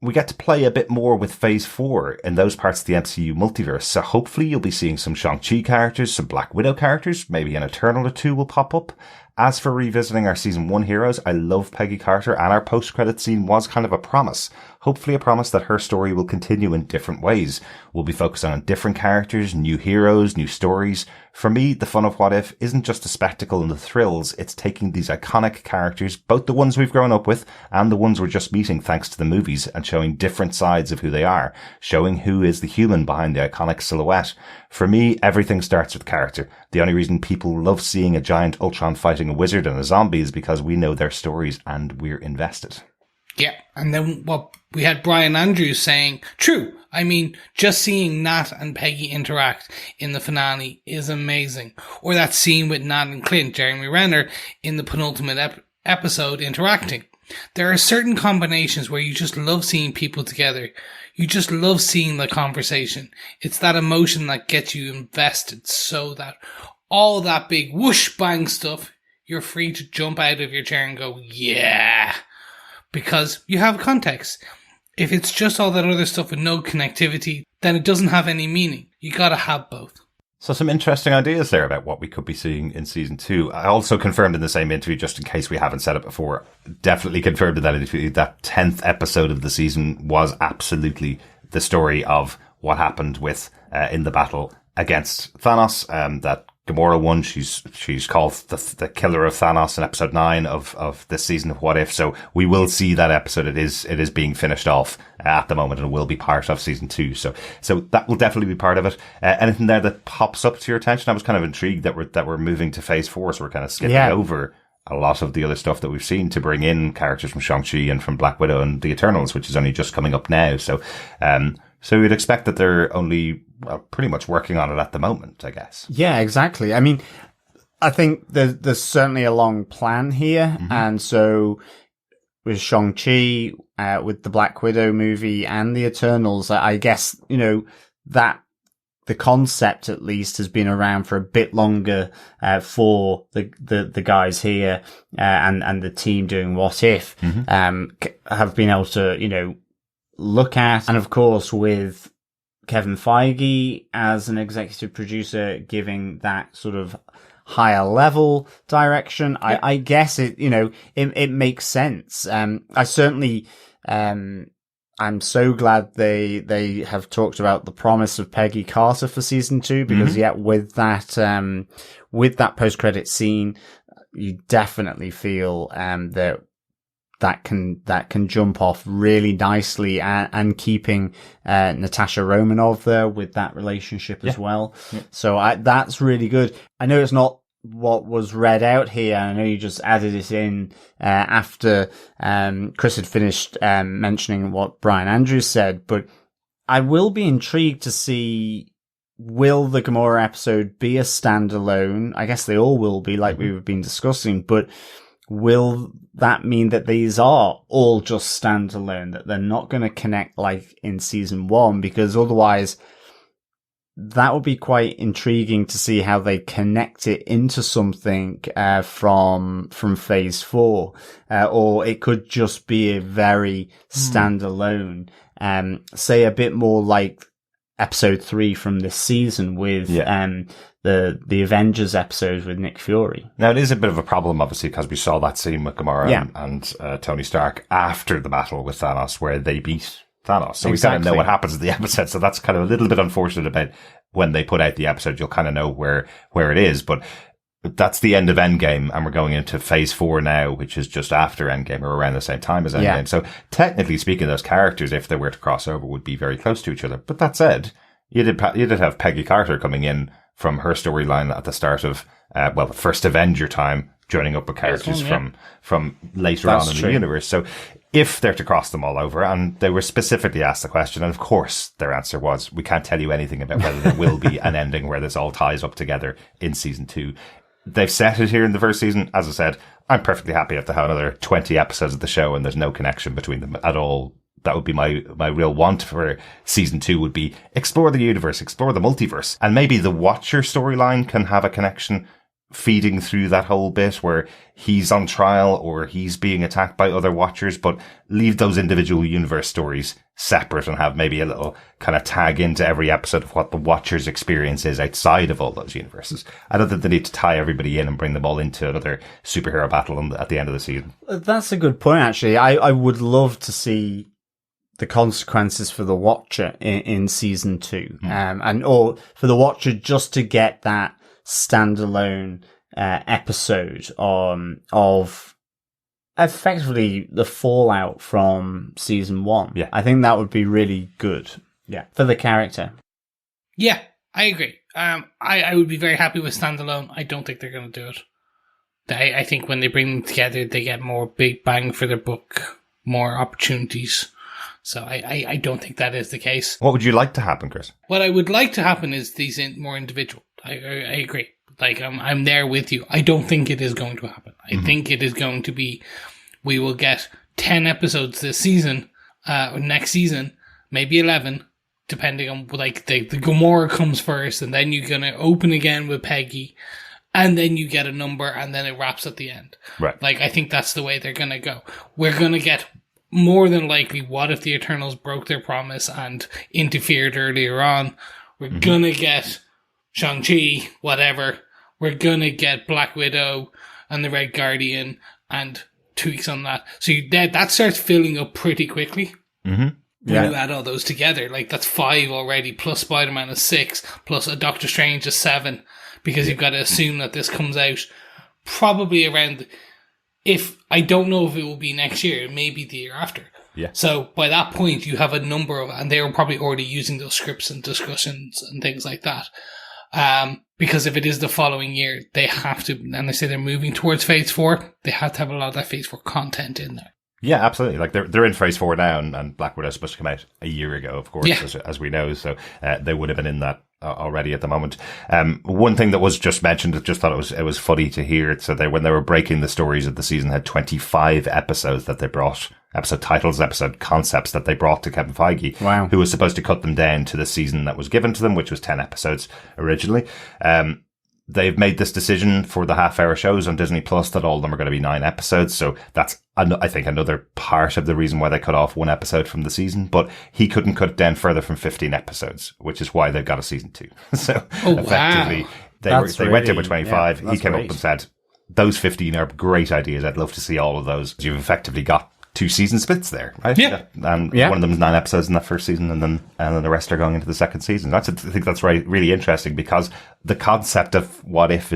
we get to play a bit more with Phase 4 in those parts of the MCU multiverse, so hopefully you'll be seeing some Shang-Chi characters, some Black Widow characters, maybe an Eternal or two will pop up. As for revisiting our Season 1 heroes, I love Peggy Carter, and our post-credit scene was kind of a promise. Hopefully a promise that her story will continue in different ways. We'll be focusing on different characters, new heroes, new stories. For me, the fun of What If isn't just the spectacle and the thrills, it's taking these iconic characters, both the ones we've grown up with and the ones we're just meeting thanks to the movies, and showing different sides of who they are, showing who is the human behind the iconic silhouette. For me, everything starts with character. The only reason people love seeing a giant Ultron fighting a wizard and a zombie is because we know their stories and we're invested.
Yeah, and then what we had Bryan Andrews saying, true, I mean, just seeing Nat and Peggy interact in the finale is amazing. Or that scene with Nat and Clint, Jeremy Renner, in the penultimate episode interacting. There are certain combinations where you just love seeing people together. You just love seeing the conversation. It's that emotion that gets you invested, so that all that big whoosh bang stuff, you're free to jump out of your chair and go, yeah, because you have context. If it's just all that other stuff with no connectivity, then it doesn't have any meaning. You gotta have both.
So some interesting ideas there about what we could be seeing in season 2. I also confirmed in the same interview, just in case we haven't said it before, definitely confirmed in that interview that 10th episode of the season was absolutely the story of what happened with in the battle against Thanos. That Gamora won. She's called the killer of Thanos in episode 9 of this season of What If. So we will see that episode. It is being finished off at the moment and will be part of season 2. So that will definitely be part of it. Anything there that pops up to your attention? I was kind of intrigued that we're moving to Phase 4, so we're kind of skipping over a lot of the other stuff that we've seen to bring in characters from Shang-Chi and from Black Widow and the Eternals, which is only just coming up now. So you'd expect that they're only pretty much working on it at the moment, I guess.
Yeah, exactly. I mean, I think there's certainly a long plan here. Mm-hmm. And so with Shang-Chi, with the Black Widow movie and the Eternals, I guess, that the concept at least has been around for a bit longer for the guys here and the team doing What If have been able to, look at. And of course, with Kevin Feige as an executive producer giving that sort of higher level direction, I guess it makes sense. I certainly, I'm so glad they have talked about the promise of Peggy Carter for season 2, because with that post-credit scene, you definitely feel that can jump off really nicely, and keeping Natasha Romanoff there with that relationship as well. Yeah. So that's really good. I know it's not what was read out here. I know you just added it in after Chris had finished mentioning what Bryan Andrews said, but I will be intrigued to see, will the Gamora episode be a standalone? I guess they all will be, like we've been discussing, but will that mean that these are all just standalone, that they're not going to connect like in season 1? Because otherwise, that would be quite intriguing to see how they connect it into something from Phase 4, or it could just be a very standalone, say a bit more like episode 3 from this season with the Avengers episode with Nick Fury.
Now, it is a bit of a problem, obviously, because we saw that scene with Gamora and Tony Stark after the battle with Thanos, where they beat Thanos. So we kind of know what happens in the episode. So that's kind of a little bit unfortunate about when they put out the episode. You'll kind of know where it is, but that's the end of Endgame, and we're going into Phase 4 now, which is just after Endgame, or around the same time as Endgame. Yeah. So technically speaking, those characters, if they were to cross over, would be very close to each other. But that said, you did have Peggy Carter coming in from her storyline at the start of, the first Avenger time, joining up with characters from later on in the universe. So if they're to cross them all over, and they were specifically asked the question, and of course their answer was, we can't tell you anything about whether there will be an ending where this all ties up together in season 2. They've set it here in the first season. As I said, I'm perfectly happy to have another 20 episodes of the show and there's no connection between them at all. That would be my real want for season 2 would be explore the universe, explore the multiverse. And maybe the Watcher storyline can have a connection feeding through that whole bit where he's on trial or he's being attacked by other Watchers, but leave those individual universe stories separate and have maybe a little kind of tag into every episode of what the Watcher's experience is outside of all those universes. I don't think they need to tie everybody in and bring them all into another superhero battle at the end of the season.
That's a good point, actually. I would love to see the consequences for the Watcher in season 2, or for the Watcher just to get that standalone episode of effectively the fallout from season 1.
Yeah,
I think that would be really good. Yeah, for the character.
Yeah, I agree. I would be very happy with standalone. I don't think they're going to do it. I think when they bring them together, they get more big bang for their buck, more opportunities. So I don't think that is the case.
What would you like to happen, Chris?
What I would like to happen is these more individual. I agree. Like, I'm there with you. I don't think it is going to happen. I think it is going to be, we will get 10 episodes this season, or next season, maybe 11, depending on, like, the Gamora comes first, and then you're going to open again with Peggy, and then you get a number, and then it wraps at the end.
Right.
Like, I think that's the way they're going to go. We're going to get more than likely, what if the Eternals broke their promise and interfered earlier on? We're going to get Shang-Chi, whatever. We're going to get Black Widow and the Red Guardian and tweaks on that. So that starts filling up pretty quickly. When you add all those together, like that's 5 already, plus Spider-Man is 6, plus a Doctor Strange is 7, because you've got to assume that this comes out probably around, if I don't know if it will be next year, it may be the year after.
Yeah.
So by that point, you have a number of, and they were probably already using those scripts and discussions and things like that. Because if it is the following year, they have to, and they say they're moving towards Phase 4, they have to have a lot of that Phase 4 content in there.
Yeah, absolutely. Like they're in Phase 4 now, and Black Widow is supposed to come out a year ago, of course, as we know. So they would have been in that already at the moment. One thing that was just mentioned, I just thought it was funny to hear it. So when they were breaking the stories of the season, had 25 episodes that they brought, episode titles, episode concepts that they brought to Kevin Feige.
Wow.
Who was supposed to cut them down to the season that was given to them, which was 10 episodes originally. They've made this decision for the half-hour shows on Disney Plus that all of them are going to be 9 episodes. So that's, I think, another part of the reason why they cut off 1 episode from the season. But he couldn't cut it down further from 15 episodes, which is why they've got a season 2. So effectively, they went in with 25. He came up and said, those 15 are great ideas. I'd love to see all of those. You've effectively got 2 season splits there, right?
Yeah.
And one of them is 9 episodes in that first season, and then the rest are going into the second season. I think that's really interesting, because the concept of what if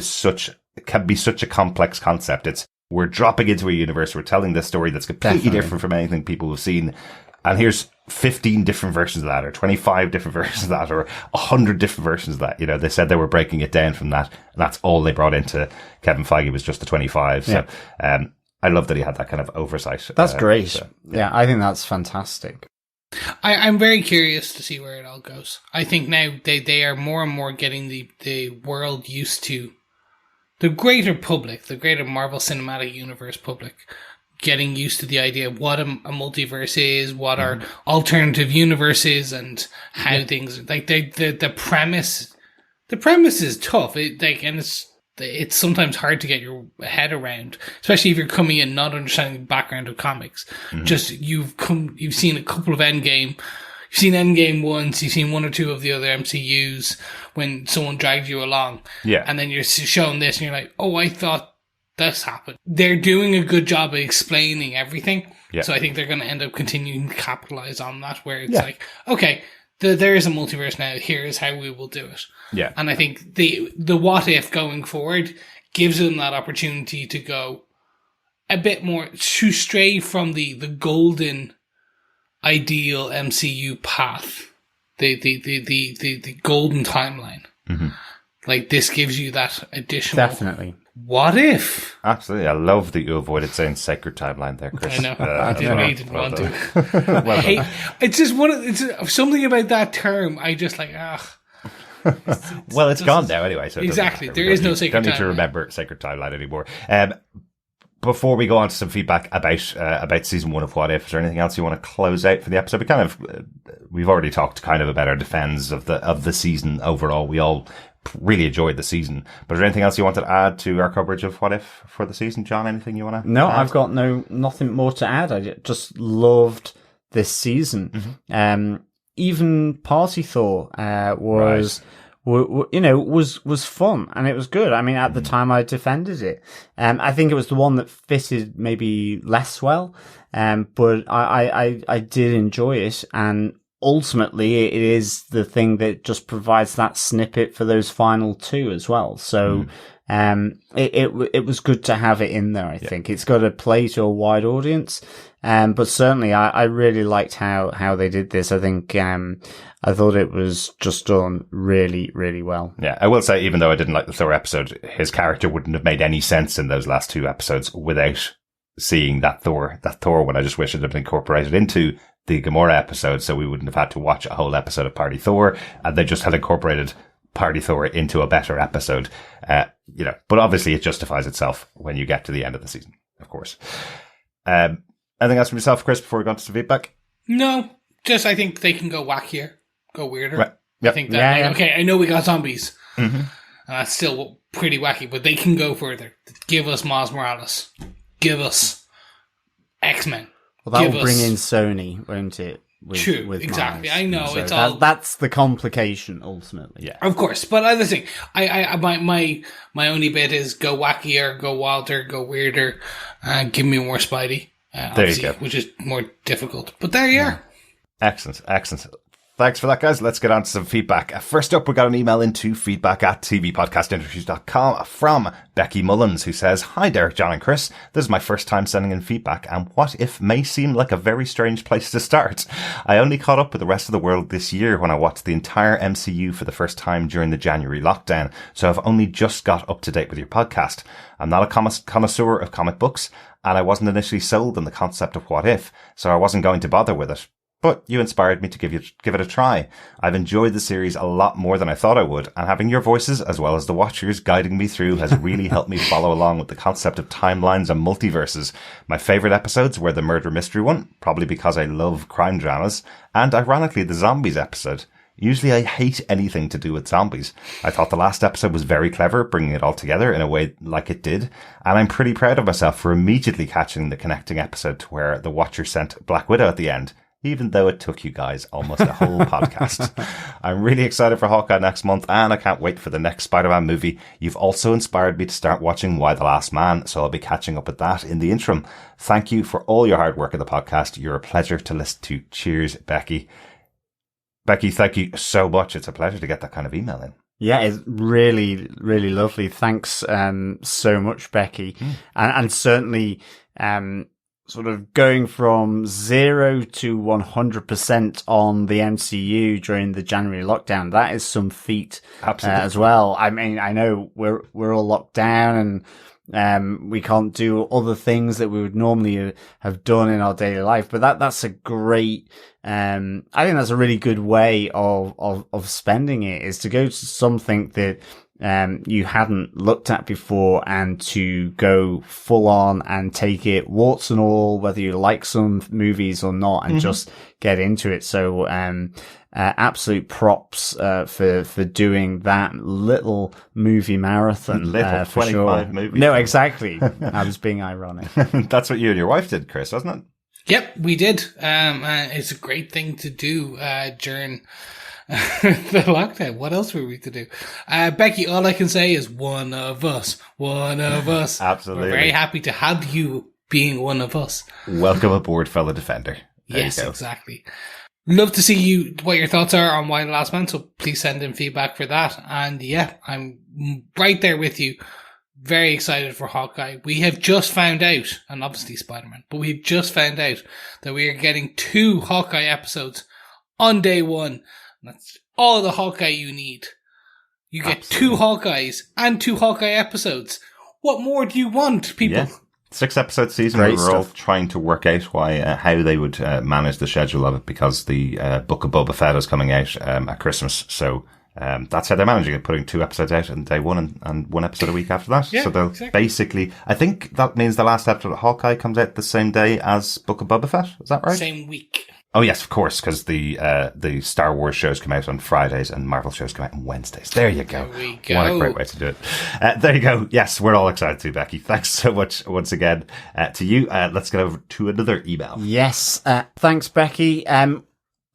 can be such a complex concept. We're dropping into a universe, we're telling this story that's completely different from anything people have seen, and here's 15 different versions of that, or 25 different versions of that, or 100 different versions of that. You know, they said they were breaking it down from that, and that's all they brought into Kevin Feige was just the 25. So, I love that he had that kind of oversight.
That's great. So, yeah, I think that's fantastic.
I'm very curious to see where it all goes. I think now they are more and more getting the world used to, the greater public, the greater Marvel Cinematic Universe public, getting used to the idea of what a multiverse is, what are alternative universes, and how things, like the premise. The premise is tough. It's sometimes hard to get your head around, especially if you're coming in not understanding the background of comics. Just you've seen a couple of Endgame, you've seen Endgame once, you've seen 1 or 2 of the other MCUs when someone dragged you along, and then you're shown this, and you're like, oh, I thought this happened. They're doing a good job of explaining everything, so I think they're going to end up continuing to capitalize on that, where it's like, okay, there is a multiverse now. Here is how we will do it. Yeah, and I think the what if going forward gives them that opportunity to go a bit more, to stray from the golden ideal MCU path, the golden timeline. Like, this gives you that additional.
Definitely.
What if?
Absolutely. I love that you avoided saying sacred timeline there, Chris.
I know. I didn't want to.
Well
it's just it's something about that term. I just like,
Well, it's gone now anyway. So
exactly. There is no sacred timeline.
Don't need to remember sacred timeline anymore. before we go on to some feedback about season 1 of What If, is there anything else you want to close out for the episode? We've already talked kind of about our defense of the season overall. We all really enjoyed the season, but is there anything else you wanted to add to our coverage of What If for the season, John? Anything you want to?
No,
add?
I've got nothing more to add. I just loved this season. Even Party Thor was.
Right.
Was fun and it was good. I mean, at the time I defended it. I think it was the one that fitted maybe less well. But I did enjoy it, and ultimately it is the thing that just provides that snippet for those final 2 as well. So, it was good to have it in there. I think it's got to play to a wide audience. But certainly I really liked how they did this. I think, I thought it was just done really, really well.
Yeah, I will say, even though I didn't like the Thor episode, his character wouldn't have made any sense in those last 2 episodes without seeing that Thor one. I just wish it had been incorporated into the Gamora episode, so we wouldn't have had to watch a whole episode of Party Thor, and they just had incorporated Party Thor into a better episode. But obviously it justifies itself when you get to the end of the season, of course. Anything else from yourself, Chris, before we go on to some feedback?
No, just I think they can go wackier, go weirder.
Right. Yep.
I think that, okay, I know we got zombies. And that's still pretty wacky, but they can go further. Give us Miles Morales. Give us X-Men.
Well, that will bring in Sony, won't it?
True, exactly.
Miles.
I know,
so
it's all...
That's the complication, ultimately.
Yeah.
Of course, but other thing, my only bit is go wackier, go wilder, go weirder, give me more Spidey.
There you go.
Which is more difficult. But there you are.
Excellent. Thanks for that, guys. Let's get on to some feedback. First up, we got an email into feedback@tvpodcastinterviews.com from Becky Mullins, who says, "Hi Derek, John and Chris. This is my first time sending in feedback, and What If may seem like a very strange place to start. I only caught up with the rest of the world this year when I watched the entire MCU for the first time during the January lockdown, so I've only just got up to date with your podcast. I'm not a connoisseur of comic books, and I wasn't initially sold on the concept of What If, so I wasn't going to bother with it. But you inspired me to give it a try. I've enjoyed the series a lot more than I thought I would, and having your voices, as well as the watchers, guiding me through has really helped me follow along with the concept of timelines and multiverses. My favourite episodes were the murder mystery one, probably because I love crime dramas, and ironically the zombies episode. Usually I hate anything to do with zombies. I thought the last episode was very clever, bringing it all together in a way like it did, and I'm pretty proud of myself for immediately catching the connecting episode to where the Watcher sent Black Widow at the end, even though it took you guys almost a whole podcast. I'm really excited for Hawkeye next month, and I can't wait for the next Spider-Man movie. You've also inspired me to start watching Y: The Last Man, so I'll be catching up with that in the interim. Thank you for all your hard work in the podcast. You're a pleasure to listen to. Cheers, Becky." Becky, thank you so much. It's a pleasure to get that kind of email in.
Yeah, it's really, really lovely. Thanks so much, Becky. And certainly sort of going from 0 to 100% on the MCU during the January lockdown, that is some feat as well. I mean, I know we're all locked down and we can't do other things that we would normally have done in our daily life, but that's a great, I think that's a really good way of spending it, is to go to something that you hadn't looked at before and to go full on and take it warts and all, whether you like some movies or not, and just get into it. So, absolute props, for doing that little movie marathon.
Little,
for
25
sure.
movies.
No, exactly. I was being ironic.
That's what you and your wife did, Chris, wasn't it?
Yep, we did. It's a great thing to do, during the lockdown. What else were we to do? Becky, all I can say is one of us.
Absolutely.
We're very happy to have you being one of us.
Welcome aboard, fellow Defender. There
Yes,
you go.
exactly. Love to see what your thoughts are on Y: The Last Man, so please send in feedback for that. And yeah, I'm right there with you. Very excited for Hawkeye. We have just found out, and obviously Spider-Man, but we've just found out that we are getting 2 Hawkeye episodes on day 1. That's all the Hawkeye you need. You get
Absolutely.
2 Hawkeyes and 2 Hawkeye episodes. What more do you want, people?
Yeah. 6-episode season.
Great
We were all
stuff.
trying to work out how they would manage the schedule of it, because the Book of Boba Fett is coming out at Christmas. So That's how they're managing it, putting 2 episodes out on day one and 1 episode a week after that.
Yeah,
so they'll basically, I think that means the last episode of Hawkeye comes out the same day as Book of Boba Fett. Is that right?
Same week.
Oh yes, of course, because the Star Wars shows come out on Fridays and Marvel shows come out on Wednesdays. There you go.
There we go.
What a great way to do it. There you go. Yes, we're all excited too, Becky. Thanks so much once again to you. Let's get over to another email.
Yes, thanks, Becky. Our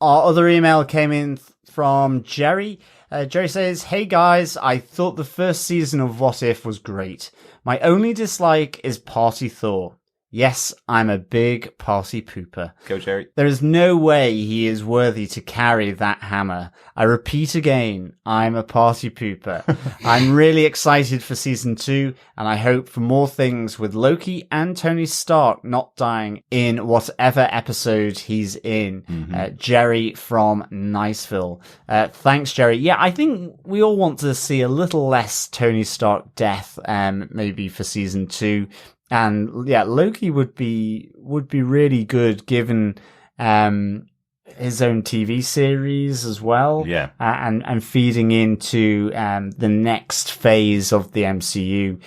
other email came in from Jerry. Jerry says, "Hey guys, I thought the first season of What If was great. My only dislike is Party Thor. Yes, I'm a big party pooper.
Go, Jerry.
There is no way he is worthy to carry that hammer. I repeat again, I'm a party pooper. I'm really excited for season 2, and I hope for more things with Loki and Tony Stark not dying in whatever episode he's in." Jerry from Niceville. Thanks, Jerry. Yeah, I think we all want to see a little less Tony Stark death, maybe for season 2. And yeah, Loki would be really good given his own TV series as well.
Yeah.
And feeding into the next phase of the MCU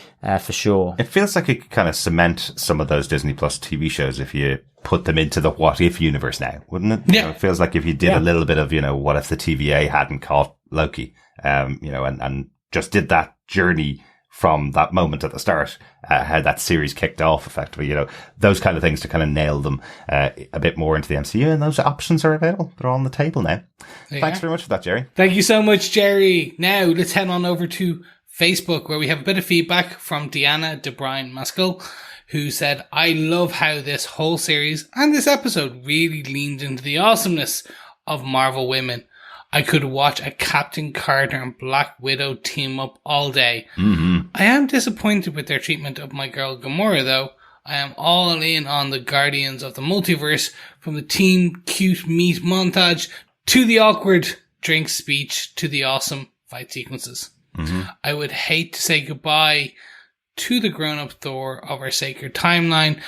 for sure.
It feels like it could kind of cement some of those Disney Plus TV shows if you put them into the What If universe now, wouldn't it?
Yeah.
It feels like if you did a little bit of, what if the TVA hadn't caught Loki, and just did that journey from that moment at the start, how that series kicked off effectively, those kind of things to kind of nail them a bit more into the MCU, and those options are available. They're on the table now. Thanks very much for that, Jerry.
Thank you so much, Jerry. Now let's head on over to Facebook, where we have a bit of feedback from Deanna de Bryan Maskell, who said, "I love how this whole series and this episode really leaned into the awesomeness of Marvel women. I could watch a Captain Carter and Black Widow team up all day. I am disappointed with their treatment of my girl Gamora, though. I am all in on the Guardians of the Multiverse, from the teen cute meet montage to the awkward drink speech to the awesome fight sequences. I would hate to say goodbye to the grown-up Thor of our sacred timeline,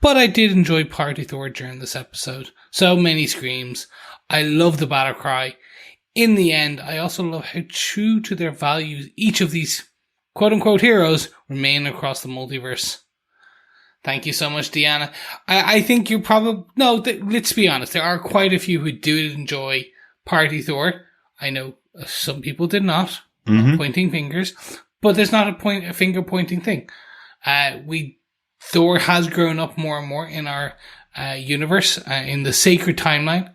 but I did enjoy Party Thor during this episode. So many screams. I love the battle cry. In the end, I also love how true to their values each of these quote-unquote heroes remain across the multiverse." Thank you so much, Deanna. I think you're probably... No, let's be honest. There are quite a few who do enjoy Party Thor. I know some people did not. Pointing fingers. But there's not a finger-pointing thing. Thor has grown up more and more in our universe, in the sacred timeline.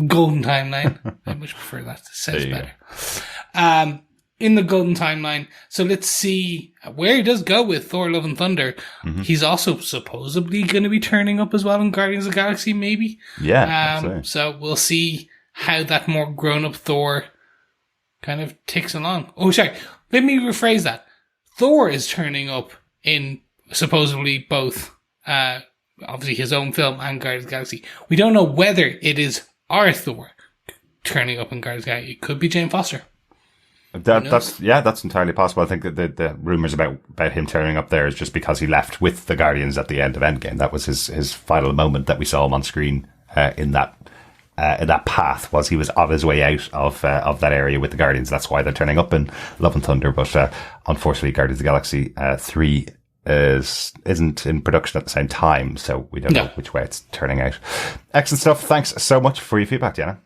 Golden timeline. I much prefer that. It sounds better. In the golden timeline. So let's see where he does go with Thor Love and Thunder. He's also supposedly going to be turning up as well in Guardians of the Galaxy, maybe.
Yeah.
So we'll see how that more grown-up Thor kind of ticks along. Oh, sorry. Let me rephrase that. Thor is turning up in supposedly both obviously his own film and Guardians of the Galaxy. We don't know whether it is our Thor turning up in Guardians of the Galaxy. It could be Jane Foster.
That's entirely possible. I think that the rumours about him turning up there is just because he left with the Guardians at the end of Endgame. That was his final moment that we saw him on screen in that path. Was he was on his way out of that area with the Guardians. That's why they're turning up in Love and Thunder. But unfortunately, Guardians of the Galaxy 3 isn't in production at the same time, so we don't know which way it's turning out. Excellent stuff. Thanks so much for your feedback, Deanna.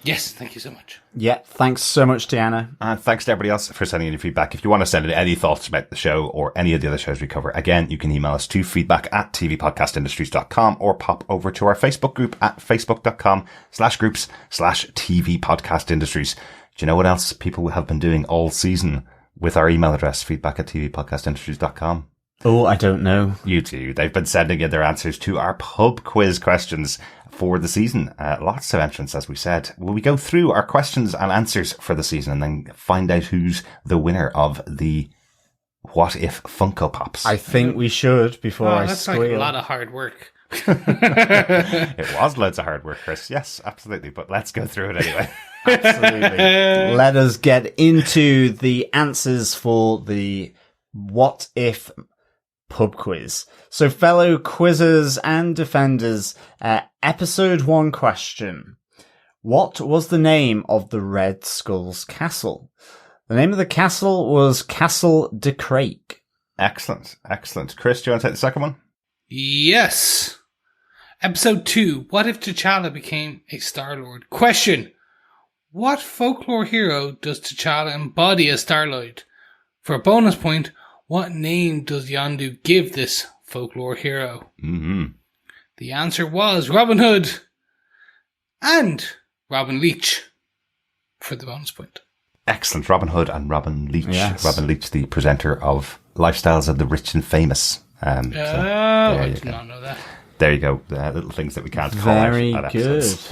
Yes, thank you so much.
Yeah, thanks so much, Deanna.
And thanks to everybody else for sending in your feedback. If you want to send in any thoughts about the show or any of the other shows we cover, again, you can email us to feedback@tvpodcastindustries.com or pop over to our Facebook group at facebook.com/groups/tvpodcastindustries. Do you know what else people have been doing all season with our email address, feedback@tvpodcastindustries.com?
Oh, I don't know.
You do. They've been sending in their answers to our pub quiz questions for the season. Lots of entrants, as we said. Will we go through our questions and answers for the season and then find out who's the winner of the What If Funko Pops?
I think we should before I
that's
squeal.
like a lot of hard work.
It was loads of hard work, Chris. Yes, absolutely. But let's go through it anyway.
Absolutely. Let us get into the answers for the What If pub quiz. So, fellow quizzers and defenders, episode 1 question. What was the name of the Red Skull's castle? The name of the castle was Castle de Crake.
Excellent. Chris, do you want to take the second one?
Yes. Episode 2. What if T'Challa became a Star-Lord? Question. What folklore hero does T'Challa embody as Star-Lord? For a bonus point, what name does Yondu give this folklore hero?
Mm-hmm.
The answer was Robin Hood and Robin Leach for the bonus point.
Excellent. Robin Hood and Robin Leach.
Yes.
Robin Leach, the presenter of Lifestyles of the Rich and Famous.
I did not know that.
There you go. Little things that we can't call
Very
out at
good.
episodes.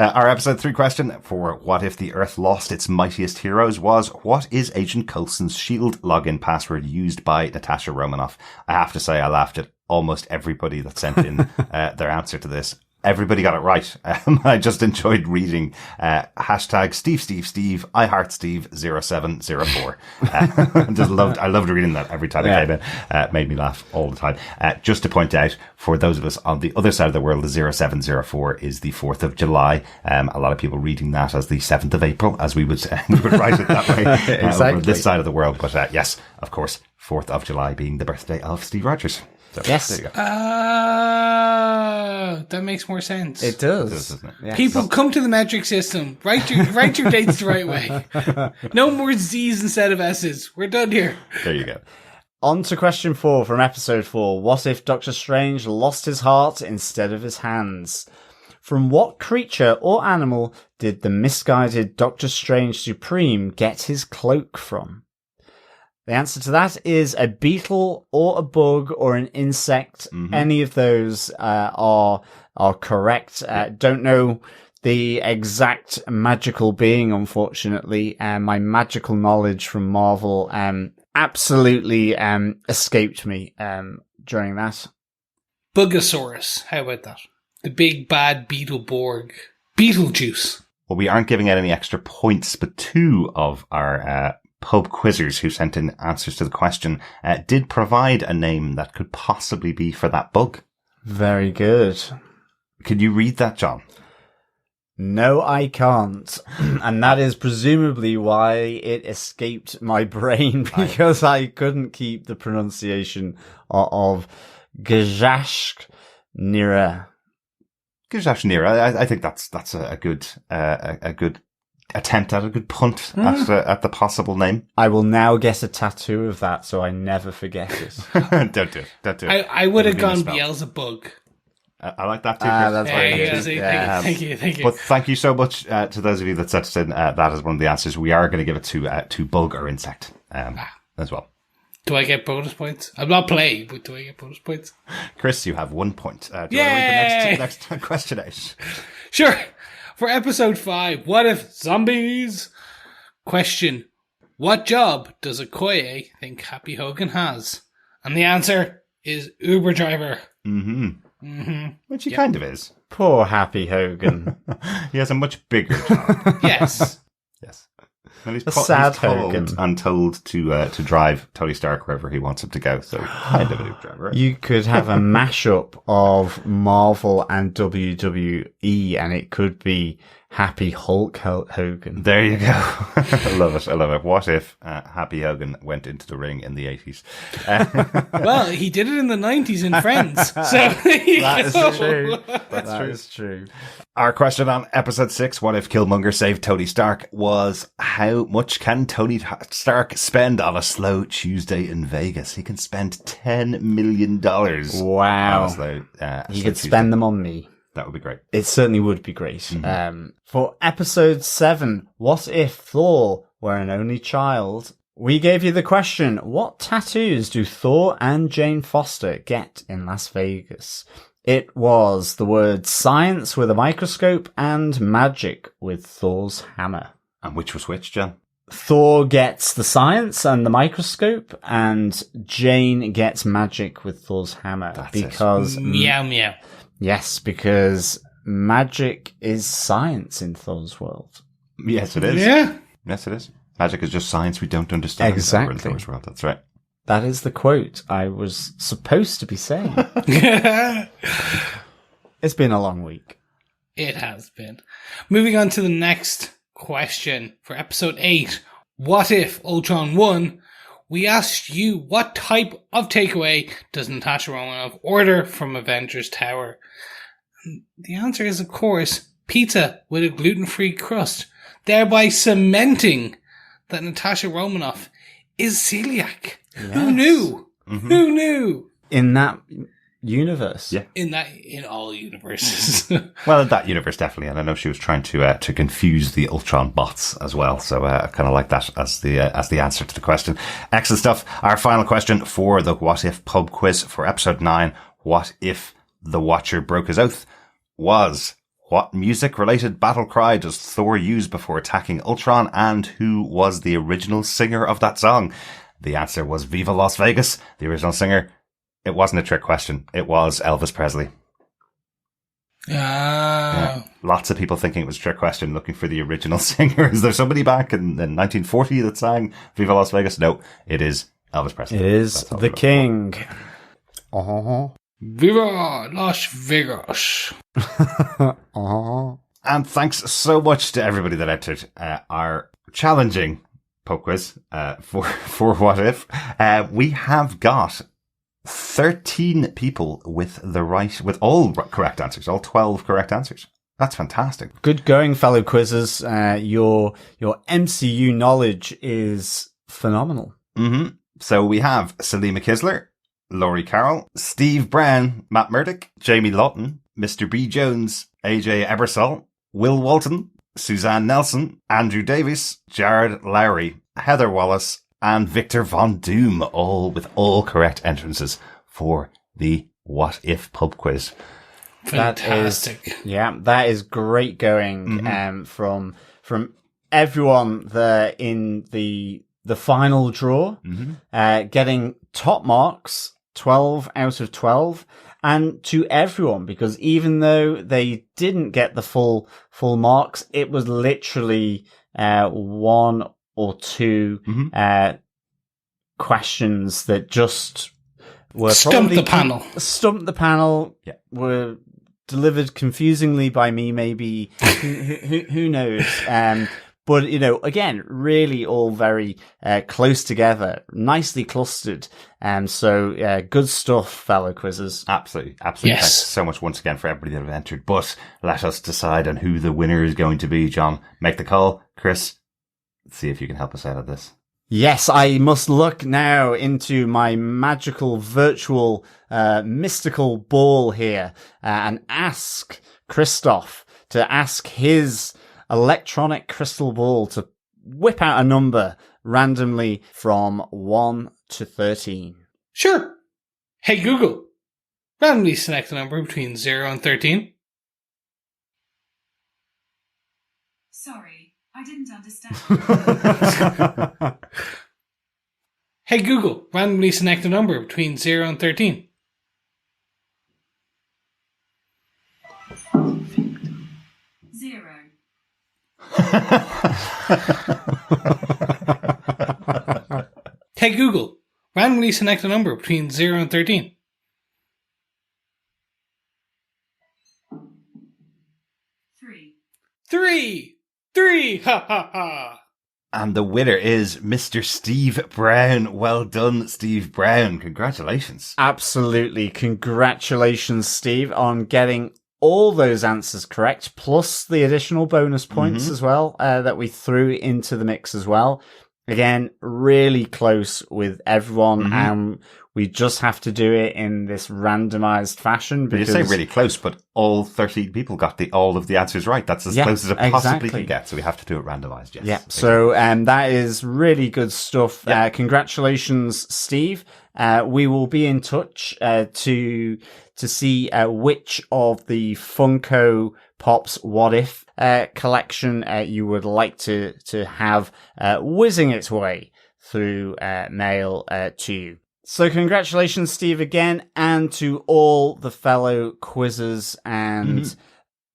Our episode 3 question for What If the Earth Lost Its Mightiest Heroes was, what is Agent Coulson's SHIELD login password used by Natasha Romanoff? I have to say I laughed at almost everybody that sent in their answer to this. Everybody got it right. I just enjoyed reading hashtag Steve, I heart Steve 0704. I loved reading that every time it came in. Made me laugh all the time. Just to point out, for those of us on the other side of the world, the 0704 is the 4th of July. A lot of people reading that as the 7th of April, as we would write it that way.
Exactly.
Over this side of the world. But yes, of course, 4th of July being the birthday of Steve Rogers. So,
Yes.
there you go.
That makes more sense.
It does.
Doesn't it?
Yes.
People, come to the metric system. Write your dates the right way. No more Z's instead of S's. We're done here.
There you go.
On to question 4 from episode 4. What if Doctor Strange lost his heart instead of his hands? From what creature or animal did the misguided Doctor Strange Supreme get his cloak from? The answer to that is a beetle or a bug or an insect.
Mm-hmm.
Any of those are correct. Don't know the exact magical being, unfortunately. My magical knowledge from Marvel absolutely escaped me during that.
Bugosaurus. How about that? The big bad Beetleborg. Beetlejuice.
Well, we aren't giving out any extra points, but 2 of our pub quizzers who sent in answers to the question did provide a name that could possibly be for that bug.
Very good.
Could you read that, John?
No, I can't. And that is presumably why it escaped my brain, because I couldn't keep the pronunciation of Gajashk Nira.
Gajashnira. I think that's a good attempt at a good punt at the possible name.
I will now get a tattoo of that so I never forget it.
Don't do it.
I would have
It'll be
gone
misspelled.
Beelzebub.
I like that too.
That's
There
very
you go.
good.
Thank you.
But thank you so much to those of you that sent us in. That is one of the answers. We are going to give it to bug or insect as well.
Do I get bonus points? I'm not playing, but do I get bonus points?
Chris, you have 1 point. Do you want to read the next question out?
Sure. For episode 5, what if zombies? Question. What job does Okoye think Happy Hogan has? And the answer is Uber driver.
Which he kind of is.
Poor Happy Hogan.
He has a much bigger job.
Yes.
Yes. And he's,
sad
he's told
Hogan.
and told to drive Tony Stark wherever he wants him to go. So kind of a Uber driver.
You could have a mashup of Marvel and WWE, and it could be Happy Hulk Hogan.
There you go. I love it. What if Happy Hogan went into the ring in the 80s?
Well, he did it in the 90s in Friends. So that
is true. That is true.
Our question on episode 6, what if Killmonger saved Tony Stark, was how much can Tony Stark spend on a slow Tuesday in Vegas? He can spend $10 million.
Wow. He could spend them on me.
That would be great.
It certainly would be great. For episode 7, what if Thor were an only child? We gave you the question, what tattoos do Thor and Jane Foster get in Las Vegas? It was the word science with a microscope and magic with Thor's hammer.
And which was which, John?
Thor gets the science and the microscope, and Jane gets magic with Thor's hammer.
That's
because
meow meow.
Yes, because magic is science in Thor's world.
Yes, it is.
Yeah.
Yes, it is. Magic is just science we don't understand.
Exactly.
In Thor's world. That's right.
That is the quote I was supposed to be saying. It's been a long week.
It has been. Moving on to the next question for episode 8. What if Ultron won? We asked you, what type of takeaway does Natasha Romanoff order from Avengers Tower? The answer is, of course, pizza with a gluten-free crust, thereby cementing that Natasha Romanoff is celiac.
Yes.
Who knew? Mm-hmm. Who knew?
In that universe.
Yeah.
In all universes.
Well, in that universe, definitely. And I know she was trying to confuse the Ultron bots as well. So I kind of like that as the answer to the question. Excellent stuff. Our final question for the What If pub quiz for episode 9. What if the Watcher broke his oath? Was what music-related battle cry does Thor use before attacking Ultron? And who was the original singer of that song? The answer was Viva Las Vegas, the original singer. It wasn't a trick question. It was Elvis Presley. Yeah. Lots of people thinking it was a trick question, looking for the original singer. Is there somebody back in 1940 that sang Viva Las Vegas? No, it is Elvis Presley.
It is the king.
Viva Las Vegas.
And thanks so much to everybody that entered our challenging pub quiz for What If. We have got 13 people with all correct answers, all 12 correct answers. That's fantastic.
Good going, fellow quizzes. Your MCU knowledge is phenomenal.
Mm-hmm. So we have Salima Kisler, Laurie Carroll, Steve Brown, Matt Murdoch, Jamie Lawton, Mr. B. Jones, AJ Ebersol, Will Walton, Suzanne Nelson, Andrew Davies, Jared Lowry, Heather Wallace, and Victor Von Doom, all with all correct for the What If pub quiz.
Fantastic.
That is great going from everyone there in the final draw, getting top marks, 12 out of 12, and to everyone, because even though they didn't get the full marks, it was literally one or two questions that just were
stumped the panel.
Yeah.
Were delivered confusingly by me, maybe. who knows? But, again, really all very close together, nicely clustered. So good stuff, fellow quizzes.
Absolutely.
Yes.
Thanks so much once again for everybody that have entered. But let us decide on who the winner is going to be. John, make the call. Chris, see if you can help us out of this.
Yes, I must look now into my magical, virtual, mystical ball here and ask Christoph to ask his electronic crystal ball to whip out a number randomly from 1 to 13.
Sure. Hey Google, randomly select a number between 0 and 13.
Sorry, I didn't understand.
Hey Google, randomly select a number between 0 and 13.
0.
Hey Google, randomly select a number between 0 and 13.
3.
3! Ha ha ha!
And the winner is Mr. Steve Brown. Well done, Steve Brown. Congratulations.
Absolutely. Congratulations, Steve, on getting all those answers correct, plus the additional bonus points as well that we threw into the mix as well. Again, really close with everyone, and we just have to do it in this randomized fashion. Because
you say really close, but all 13 people got all of the answers right. That's as close as it possibly can get. So we have to do it randomized. Yes.
Yeah. So that is really good stuff. Yep. Congratulations, Steve. We will be in touch to see which of the Funko Pops What If collection you would like to have whizzing its way through mail to you. So congratulations, Steve, again, and to all the fellow quizzes, and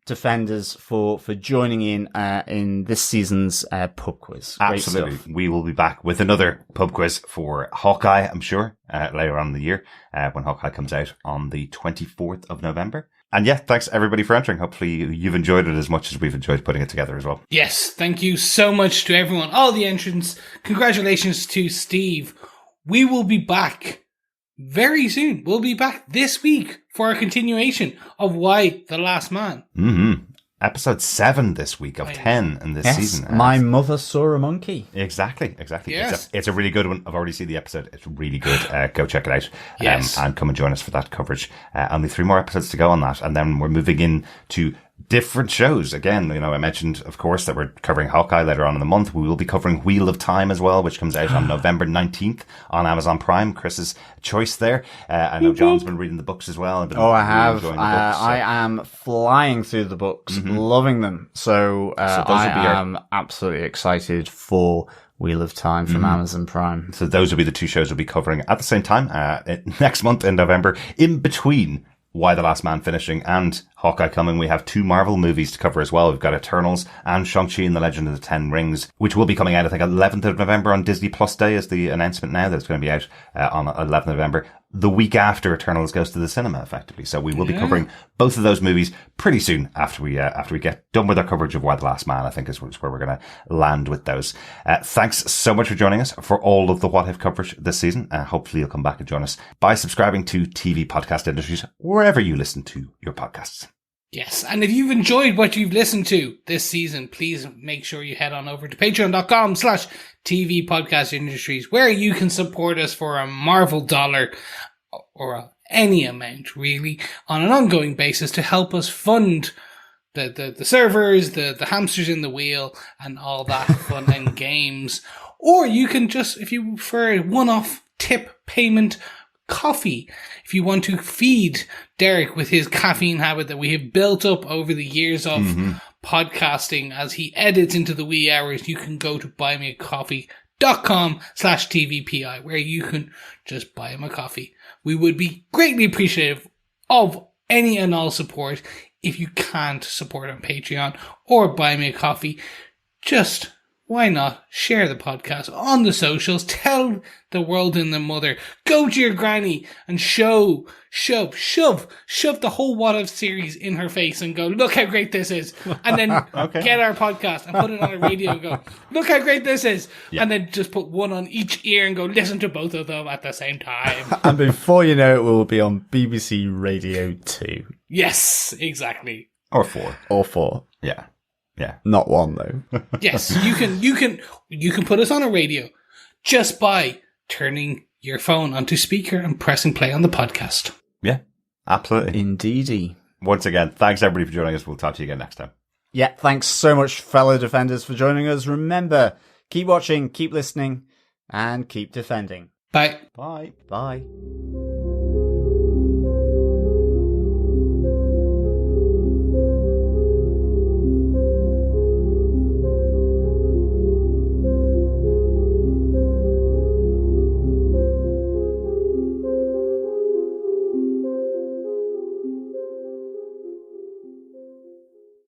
Defenders for joining in this season's pub quiz. Great
Absolutely.
stuff.
We will be back with another pub quiz for Hawkeye, I'm sure, later on in the year, when Hawkeye comes out on the 24th of November. And yeah, thanks everybody for entering. Hopefully you've enjoyed it as much as we've enjoyed putting it together as well.
Yes, thank you so much to everyone, all the entrants. Congratulations to Steve. We will be back very soon. We'll be back this week for a continuation of Why the Last Man.
Mm-hmm. Episode 7 this week of 10 in this season.
My mother saw a monkey.
Exactly.
Yes.
It's a really good one. I've already seen the episode. It's really good. Go check it out.
Yes.
And come and join us for that coverage. Only 3 more episodes to go on that. And then we're moving in to different shows. Again, I mentioned, of course, that we're covering Hawkeye later on in the month. We will be covering Wheel of Time as well, which comes out on November 19th on Amazon Prime. Chris's choice there. I know John's been reading the books as well.
I have.
Enjoying the books,
I am flying through the books, loving them. So I am absolutely excited for Wheel of Time from Amazon Prime.
So those will be the 2 shows we'll be covering at the same time next month in November. In between Why the Last Man finishing and Hawkeye coming, we have 2 Marvel movies to cover as well. We've got Eternals and Shang-Chi and the Legend of the Ten Rings, which will be coming out, I think, 11th of November on Disney Plus Day is the announcement now that it's going to be out on 11th of November. The week after Eternals goes to the cinema, effectively. So we will be covering both of those movies pretty soon after we get done with our coverage of Why the Last Man, I think is where we're going to land with those. Thanks so much for joining us for all of the What If coverage this season. Hopefully you'll come back and join us by subscribing to TV Podcast Industries, wherever you listen to your podcasts.
Yes, and if you've enjoyed what you've listened to this season, please make sure you head on over to patreon.com/TV Podcast Industries, where you can support us for a Marvel dollar or any amount, really, on an ongoing basis to help us fund the servers, the hamsters in the wheel, and all that fun and games. Or you can just, if you prefer a one-off tip payment, coffee. If you want to feed Derek with his caffeine habit that we have built up over the years of podcasting as he edits into the wee hours, you can go to buymeacoffee.com/TVPI, where you can just buy him a coffee. We would be greatly appreciative of any and all support. If you can't support on Patreon or buy me a coffee, just why not share the podcast on the socials? Tell the world and the mother. Go to your granny and shove the whole What If series in her face and go, look how great this is. And then get our podcast and put it on a radio and go, look how great this is. Yeah. And then just put one on each ear and go, listen to both of them at the same time.
And before you know it, we'll be on BBC Radio 2.
Yes, exactly.
Or 4.
Or 4.
Yeah. Yeah.
Not 1 though.
Yes, you can put us on a radio just by turning your phone onto speaker and pressing play on the podcast.
Yeah, absolutely.
Indeedy.
Once again, thanks everybody for joining us. We'll talk to you again next time.
Yeah, thanks so much, fellow defenders, for joining us. Remember, keep watching, keep listening, and keep defending.
Bye.
Bye.
Bye.